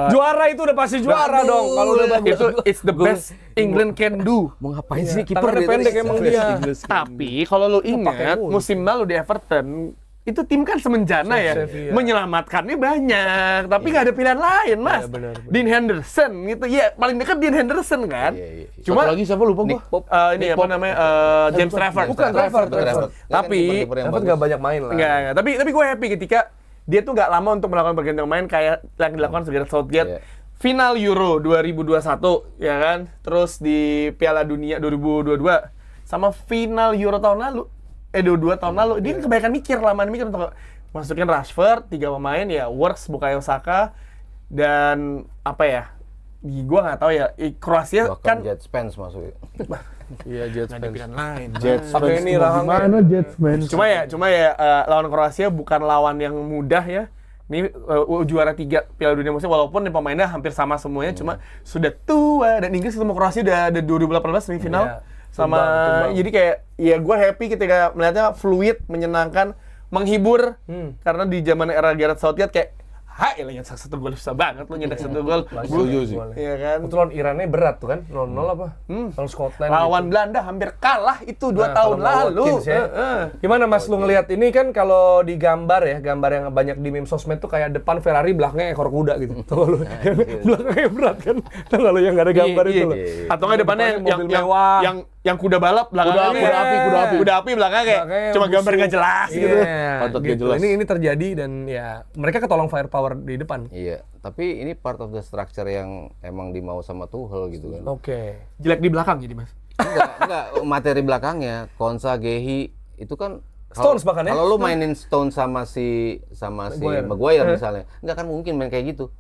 Juara itu udah pasti juara dong kalau udah bagus. itu it's the best England can do. Mau ngapain sih kiper Tangannya pendek emang dia. Tapi kalau lu ingat pakai musim lalu di Everton itu tim kan semenjana ya, Sevilla. menyelamatkannya banyak, tapi nggak ada pilihan lain mas. Iya, benar. Dean Henderson gitu, ya paling dekat Dean Henderson kan. Iya. Cuma Satu lagi siapa lupa gua? Nick Pope. ini apa namanya James Trafford. Bukan, Trafford. Tapi Trafford nggak banyak main lah. Enggak. Tapi gue happy ketika dia tuh nggak lama untuk melakukan pergantian pemain kayak yang dilakukan Gareth Southgate. Iya. Final Euro 2021 ya kan, terus di Piala Dunia 2022 sama final Euro tahun lalu, 22 tahun lalu dia kebanyakan lamaan mikir untuk masukin Rashford, 3 pemain ya, Works, Bukayo Saka, dan apa ya? Gua nggak tahu ya. Kroasia Bahkan kan Jet Spence masuk. Iya, Jets nggak ada pilihan lain. Jets. Pakai ini rahangnya. Mana Jets man? Cuma ya lawan Kroasia bukan lawan yang mudah ya. Ini juara 3 Piala Dunia musim walaupun pemainnya hampir sama semuanya, cuma sudah tua, dan Inggris ketemu Kroasia udah 2018 semifinal. Iya. Sama Tumbang. jadi kayak ya gue happy ketika melihatnya fluid, menyenangkan, menghibur. Karena di zaman era Gareth Southgate kayak nyetak 1 gol susah banget lu nyetak 1 gol. Setuju sih. Iya kan? Itu lawan Irannya berat tuh kan, 0-0 apa? Lawan Scotland. Lawan gitu. Belanda hampir kalah itu 2 Nah, tahun kalau nggak lalu. Watkins ya. Gimana Mas lu ngelihat ini kan kalau di gambar yang banyak di meme sosmed tuh kayak depan Ferrari, belakangnya ekor kuda gitu. Tahu lu? Belakangnya berat kan. Tahu nggak lu yang nggak ada gambar itu loh. Atau nggak depannya mobil mewah. yang kuda balap belakangnya. Kuda Api belakangnya kayak Belakangnya cuma busuk. gambar nggak jelas gitu. Pantat nggak Gitu. jelas. Ini terjadi dan ya mereka ketolong firepower di depan. Iya, tapi ini part of the structure yang emang dimau sama Tuchel gitu kan. Oke. Jelek di belakang jadi mas. Enggak, materi belakangnya, Konsa, Gehi itu kan Stones bahkan ya? Kalau lu mainin Stones sama si Maguire misalnya, nggak akan mungkin main kayak gitu.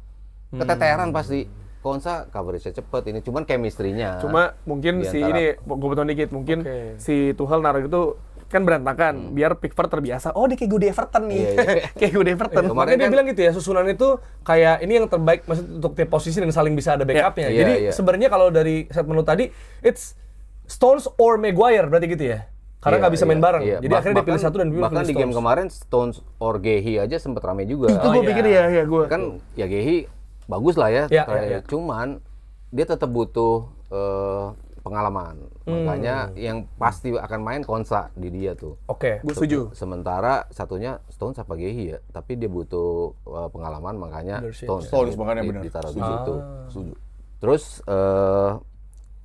Keteteran pasti. Konsa coverage-nya cepet, ini cuman chemistry-nya. Cuma mungkin di si antara- ini gue potong dikit, mungkin Oke. si Tuchel naruh itu kan berantakan biar Pickford terbiasa. Oh dia kayak gue di Everton nih. Iya, iya. Kayak gue di Everton. Kemarin Makanya dia kan- bilang gitu ya, susunan itu kayak ini yang terbaik maksud untuk tiap posisi dan saling bisa ada backupnya. Iya, Jadi iya. sebenarnya kalau dari set menu tadi, it's Stones or Maguire berarti gitu ya? Karena nggak bisa main bareng. Iya. Jadi akhirnya dia pilih satu dan dia bahkan pilih di game Stones. kemarin Stones or Gehi aja sempet rame juga. Itu gue iya. pikir ya gue. Kan ya Gehi bagus lah ya, Iya, terakhir. iya. Cuman dia tetap butuh pengalaman. Makanya yang pasti akan main Konsa di dia tuh. Oke. Gue setuju. Sementara satunya Stones apa Gehi ya, tapi dia butuh pengalaman, makanya Leadership. Stones makanya benar. ditaruh di situ. Terus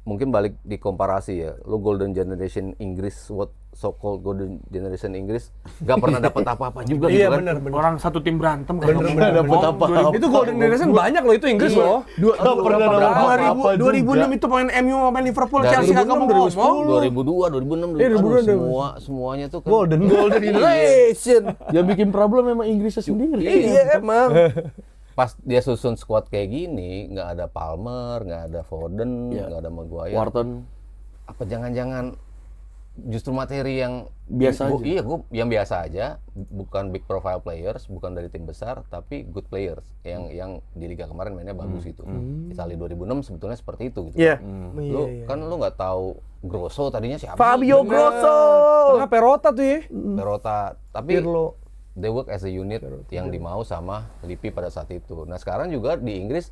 mungkin balik di komparasi ya, lu Golden Generation Inggris, what so called Golden Generation Inggris, nggak pernah dapat apa-apa juga Iya gitu kan. benar benar. Orang satu tim berantem kan. Bener. Dapat apa? Itu Golden Generation banyak loh itu Inggris loh. Nggak pernah dapat apa-apa 2006 itu pemain MU pemain Liverpool, Dari Chelsea kagak mau ngomong. 2002, 2006, Iya, 2006. semuanya tuh kan. Golden Generation. Yang bikin problem memang Inggrisnya sendiri. Iya emang. Pas dia susun squad kayak gini, nggak ada Palmer, nggak ada Foden, nggak ada Maguire. Wharton. Apa jangan-jangan justru materi yang Biasa aja. Iya, yang biasa aja, bukan big profile players, bukan dari tim besar, tapi good players yang di liga kemarin mainnya bagus gitu. Italia 2006 sebetulnya seperti itu gitu. Iya. Lu nggak tahu Grosso tadinya siapa? Fabio sih? Grosso. Tengah Perota tuh ya. Perota, tapi Pirlo. they work as a unit yang dimau sama Lippi pada saat itu. Nah sekarang juga di Inggris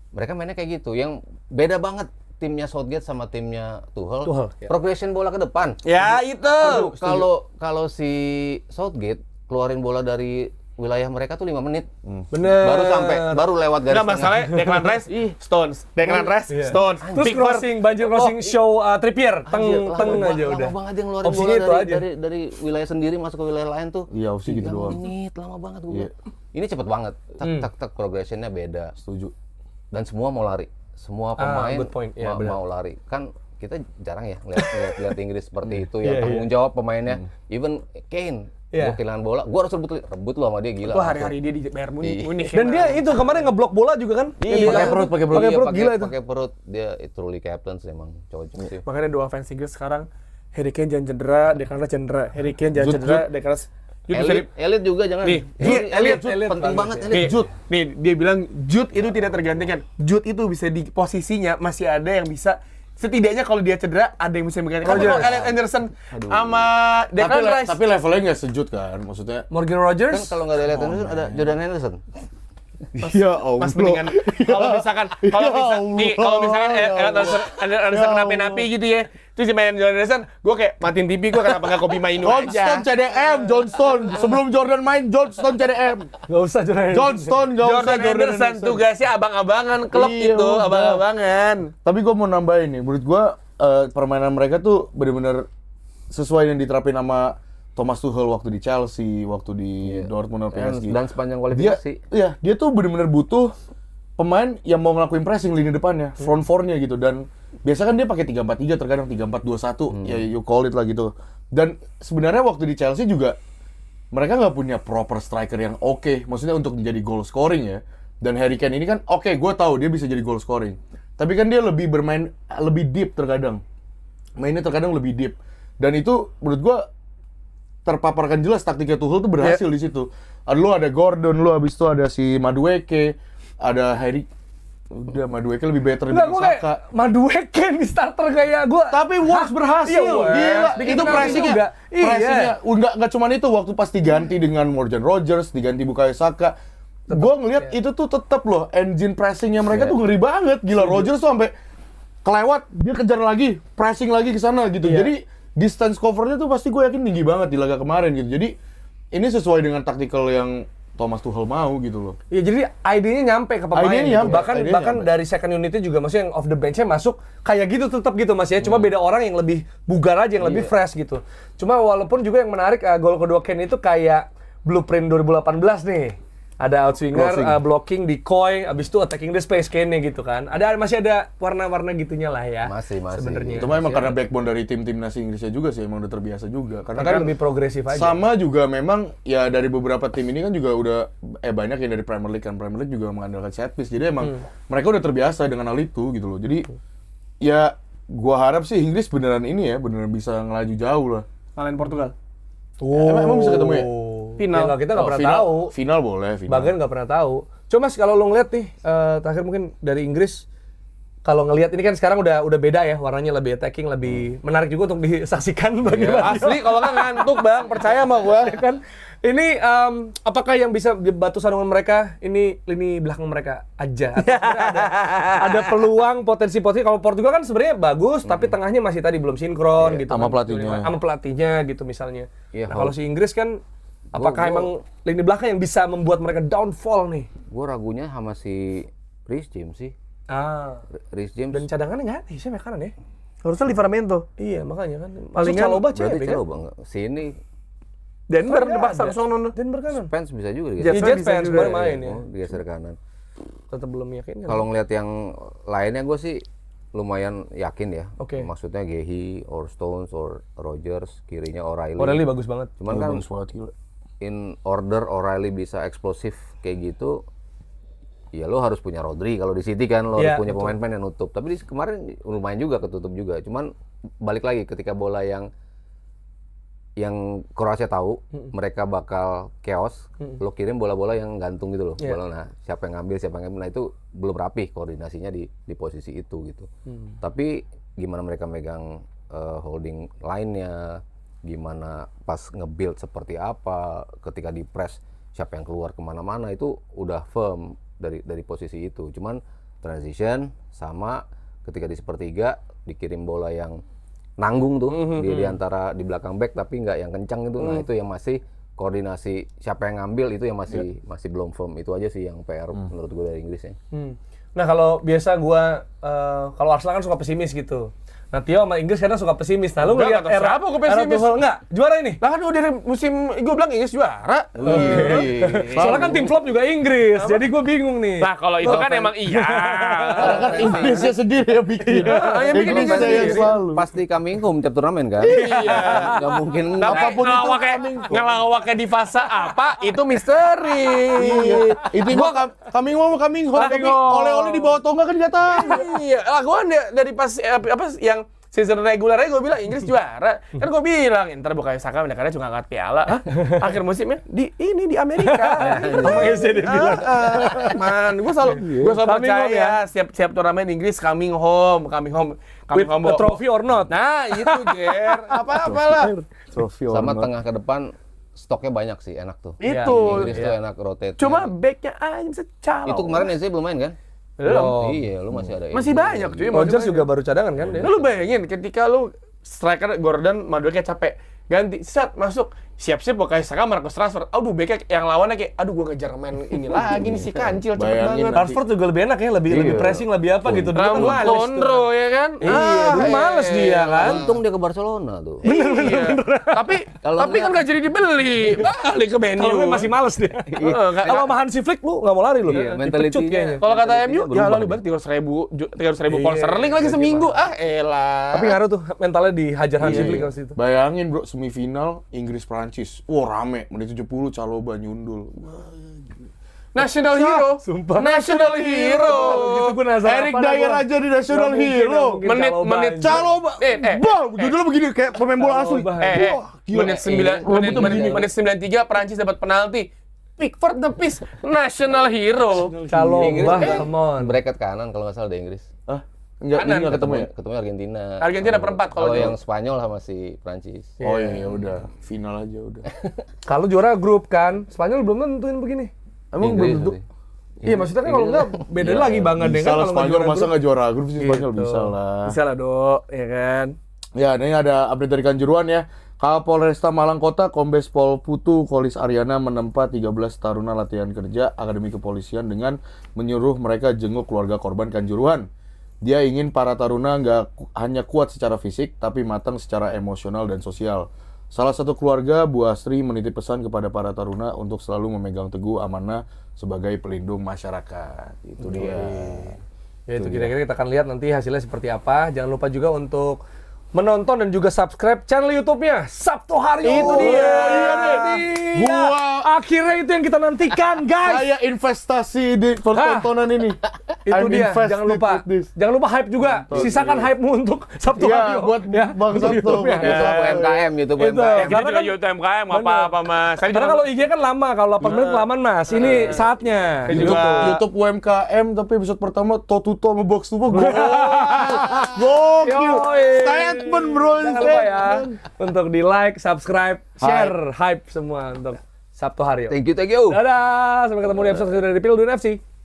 mereka mainnya kayak gitu, yang beda banget timnya Southgate sama timnya Tuchel. Ya. Progression bola ke depan. Ya itu. Kalau si Southgate keluarin bola dari wilayah mereka tuh 5 menit. Bener. Baru lewat garis Nggak masalah, Declan Rice, Stones. Declan Rice, Stones. Terus Pickford. banjir crossing show Trippier, teng aja udah. Lama banget yang ngeluarin Opsinya bola itu aja. dari wilayah sendiri masuk ke wilayah lain tuh. Iya, opsi gitu 3 doang. menit, lama banget gue. Ini cepet banget. Tak progressionnya beda. Setuju. Dan semua mau lari. Semua pemain good point. Ya, mau lari. Kan kita jarang ya lihat Inggris seperti itu yang tanggung jawab pemainnya. Even Kane, gue kehilangan bola, gue harus rebut lo sama dia, gila. Itu hari-hari dia di Bayern Munich. Dan dia itu kemarin ngeblok bola juga kan? Pakai perut, gila itu. Pakai perut. Dia truly captain sih emang, cocok sih. Makanya doa fans Inggris sekarang, Harry Kane jangan cedera, Declan Rice cedera. Harry Kane jangan cedera, Declan Rice. Elit juga jangan. Nih, Elit penting banget Elit. Jude. Nih, dia bilang Jude itu tidak tergantikan. Jude itu bisa di posisinya masih ada yang bisa, setidaknya kalau dia cedera ada yang bisa menggantikan. Kalau Elliot Anderson sama Declan Rice. Tapi levelnya nggak sejut kan, maksudnya. Morgan Rogers. Kan kalau nggak ada Elliot Anderson ada Jordan Henderson. Ya Allah. Mas mendingan kalau misalkan Elliot Anderson kenapa-napi gitu ya. Terus main Jordan Henderson, gue kayak matiin TV, gue kenapa nggak Kobe Mainu Johnston aja. CDM, Johnston. Sebelum Jordan main, Johnston CDM. Nggak usah Johnston, nggak usah Jordan Henderson tugasnya abang-abangan klub Iya, itu, udah. abang-abangan. Tapi gue mau nambahin nih, menurut gue permainan mereka tuh bener-bener sesuai yang diterapin sama Thomas Tuchel waktu di Chelsea, waktu di Dortmund atau PSG. Dan sepanjang Dia, kualifikasi. dia tuh bener-bener butuh pemain yang mau ngelakuin pressing lini depannya, front four-nya gitu. Dan biasa kan dia pakai 3-4-3, terkadang 3-4-2-1, ya you call it lah gitu. Dan sebenarnya waktu di Chelsea juga mereka nggak punya proper striker yang oke, maksudnya untuk menjadi goal scoring ya. Dan Harry Kane ini kan gue tahu dia bisa jadi goal scoring. Tapi kan dia lebih bermain lebih deep terkadang. Mainnya terkadang lebih deep. Dan itu menurut gue terpaparkan jelas taktiknya Tuchel tuh berhasil di situ. Lu ada Gordon, lu habis itu ada si Madueke, ada Harry. Udah Madueke lebih better Enggak, dibanding gue kayak Saka. Madueke di starter kayak gue. Tapi Wolves berhasil. Iya, Wolves. Gila. Bikin Itu penalti pressingnya. juga. Iya. Pressingnya. Nggak cuman itu, waktu pas diganti dengan Morgan Rogers, diganti Bukayo Saka. Gue ngeliat itu tuh tetep loh, engine pressingnya mereka tuh ngeri banget. Gila, Rogers tuh sampai kelewat, dia kejar lagi, pressing lagi ke sana gitu. Jadi distance covernya tuh pasti gue yakin tinggi banget di laga kemarin gitu. Jadi ini sesuai dengan taktikal yang Thomas Tuchel mau gitu loh. Iya, jadi idenya nyampe ke pemain. Idenya Gitu. nyampe, Bahkan dari second unitnya juga, maksudnya yang off the bench-nya masuk kayak gitu tetap gitu Mas ya. Cuma beda orang yang lebih bugar aja, yang lebih fresh gitu. Cuma walaupun juga yang menarik gol kedua Kane itu kayak blueprint 2018 nih. Ada outswinger, blocking, decoy, abis itu attacking the space Kane gitu kan. Masih ada warna-warna gitunya lah ya. Masih. Sebenarnya. Itu memang karena backbone dari timnas Inggrisnya juga sih, emang udah terbiasa juga. Karena kan lebih progresif aja. sama juga memang ya dari beberapa tim ini kan juga udah banyak yang dari Premier League kan. Premier League juga mengandalkan set piece. Jadi emang mereka udah terbiasa dengan hal itu gitu loh. Jadi ya gua harap sih Inggris beneran ini ya, beneran bisa ngelaju jauh lah. Kalian Portugal. Emang bisa ketemu ya? Final. Ya, kita nggak pernah tahu. Final boleh, final. Bagian nggak pernah tahu. Cuma kalau lo ngeliat nih, terakhir mungkin dari Inggris, kalau ngelihat ini kan sekarang udah beda ya, warnanya lebih attacking, lebih menarik juga untuk disaksikan bagaimana. Asli kalau nggak ngantuk Bang, percaya sama gua. Ya kan? Ini apakah yang bisa batu sandungan mereka ini lini belakang mereka aja? Atau sebenarnya ada peluang potensi-potensi. Kalau Portugal kan sebenarnya bagus, tapi tengahnya masih tadi belum sinkron gitu. sama kan. pelatihnya. Sama pelatihnya gitu misalnya. Iya, Nah, kalau si Inggris kan apakah emang lini belakang yang bisa membuat mereka downfall nih? Gue ragunya sama si Reece James sih. Reece James. Dan cadangannya nggak ada sih kanan ya? Harusnya Livramento. Iya makanya kan. Palingan Caloba Berarti cewek kan? coba nggak? Sini Denver Soalnya dipasang ada. sono. Denver kanan. Spence bisa juga Jets. digeser. Di Jets bisa fans juga, baru main ya. Digeser kanan. Tetap belum yakin kan? Kalau ngelihat yang lainnya gue sih lumayan yakin ya. Oke. Maksudnya Gehi, or Stones, or Rogers, kirinya O'Reilly. O'Reilly bagus banget. Cuman kan Bagus banget, gila. in order O'Reilly bisa eksplosif kayak gitu, ya lo harus punya Rodri. Kalau di City kan lo Iya, harus punya betul. pemain-pemain yang nutup. Tapi kemarin lumayan juga ketutup juga. Cuman balik lagi ketika bola yang Kroasia tahu mereka bakal chaos, lo kirim bola-bola yang gantung gitu loh. Iya. Bola, nah siapa yang ngambil, nah itu belum rapih koordinasinya di posisi itu gitu. Tapi gimana mereka megang holding line-nya, gimana pas nge-build seperti apa, ketika di press siapa yang keluar kemana-mana, itu udah firm dari posisi itu. Cuman transition sama ketika di sepertiga dikirim bola yang nanggung tuh di antara di belakang back tapi nggak yang kencang itu. Nah itu yang masih koordinasi siapa yang ngambil, itu yang masih belum firm. Itu aja sih yang PR menurut gue dari Inggris ya. Nah kalau biasa gue, kalau Arsenal kan suka pesimis gitu. Nah, Tio sama Inggris kadang suka pesimis. Nah, lu Enggak, ngeliat kata siapa gua pesimis? Tuchel enggak? Juara ini. Lah kan udah dari musim gue bilang Inggris juara. Soalnya kan tim flop juga Inggris. Jadi gue bingung nih. Nah, kalau itu kan emang iya. Karena kan Inggrisnya sendiri ya bikin. yang bikin Inggrisnya Inggris yang sendiri. selalu. Pasti coming home tiap turnamen kan? Iya. Nggak mungkin. Apapun itu ngelawaknya di fase apa itu misteri. Iya. Itu mah coming home. Tapi oleh-oleh di bawah tonga kan nggak tahu. Iya, lah gue dari pas apa yang season regulernya gue bilang Inggris juara. Kan gue bilang ntar Bukayo Saka karena cuma angkat piala. Akhir musimnya di Amerika. Sama SD dia bilang. Man, gue selalu Coming home percaya setiap turnamen Inggris coming home. With a trophy or not. Nah, itu Jer. Apa-apalah. Sama tengah ke depan stoknya banyak sih, enak tuh. Itu. Inggris tuh enak rotate. Cuma backnya aja bisa calo. itu kemarin Eze belum main kan? Belum. Iya, lu masih ada. Masih banyak cuy. Rodgers juga baru cadangan kan dia. Lu bayangin ketika lu striker Gordon Madueke capek ganti set masuk siap-siap Bukayo Saka Marcus Rashford. Aduh beknya yang lawannya kayak aduh gua ngejar main ini lagi nih si kancil cepet Bayangin banget. Rashford juga lebih enak ya, lebih pressing, lebih apa gitu. Dulu kan Rambut males tuh. gondro ya kan? Iya, dulu males dia kan. Untung dia ke Barcelona tuh. Iya. Tapi Kalau kan nggak jadi dibeli. Balik ke Kalau menu. gue masih males dia. Kalau sama Hansi Flick lu nggak mau lari lu. Iya, Dipecut mentalitinya. kayaknya. Kalau kata MU, Berubah ya lalu dia. balik 300.000 pound sterling lagi seminggu. Ah, elah. Tapi ngaruh tuh mentalnya dihajar Hansi Flick waktu itu. Bayangin bro, semifinal Inggris-Prancis. Wah rame, menit 70 Caloba nyundul. National hero. Sumpah. National hero. Gitu gue penasaran. Eric Dyer aja di National Hero. Menit Caloba. Bang, dulu begini kayak pemain bola asli. Caloba. Wah, gila. menit 93 Prancis dapat penalti. Pickford tepis National hero. Kalau Inggris bah, kan come on. bracket kanan kalau nggak salah di Inggris. Hah? Enggak, Kanan. enggak ketemu ya? Ketemu Argentina. Argentina perempat kalau Kalau itu. yang Spanyol sama si Prancis. Oh iya, ya udah. Final aja udah. Kalau juara grup kan, Spanyol belum nentuin begini. Emang belum tentu. nanti. Iya, maksudnya kan kalau enggak beda lagi banget deh Bisa kan lah kalau nggak Spanyol, juara masa grup. nggak juara grup sih Spanyol? Gitu. Bisa lah. Bisa lah, Dok, ya kan. Ya, ini ada update dari Kanjuruhan ya. Kapolresta Malang Kota, Kombes Pol Putu Kolis Aryana menempa 13 taruna latihan kerja Akademi Kepolisian dengan menyuruh mereka jenguk keluarga korban Kanjuruhan. Dia ingin para taruna nggak hanya kuat secara fisik, tapi matang secara emosional dan sosial. Salah satu keluarga, Bu Asri, menitip pesan kepada para taruna untuk selalu memegang teguh amanah sebagai pelindung masyarakat. Itu dia. Ya itu kira-kira kita akan lihat nanti hasilnya seperti apa. Jangan lupa juga untuk menonton dan juga subscribe channel YouTube-nya Sabtu Haryo. Itu dia. Iya nih. Akhirnya itu yang kita nantikan, guys. Saya investasi di tontonan ini. Itu I'm dia. invested Jangan lupa. with this. Jangan lupa hype juga. Sisakan hype-mu untuk Sabtu Iya, Haryo. buat Bang Sabtu. YouTube-nya. YouTube UMKM, YouTube Itu. UMKM. Kita Karena juga kan- YouTube MKM nggak apa-apa, Mas. Saya Karena kalau IG kan lama, kalau 8 menit kelamaan, Mas. Ini saatnya. YouTube UMKM tapi episode pertama to sama box to box. Gokil. Yoi. Statement bro. Jangan lupa ya untuk di like, subscribe, share, hype semua untuk Sabtu Haryo. Thank you. Dadah, sampai ketemu di episode dari Pildun FC.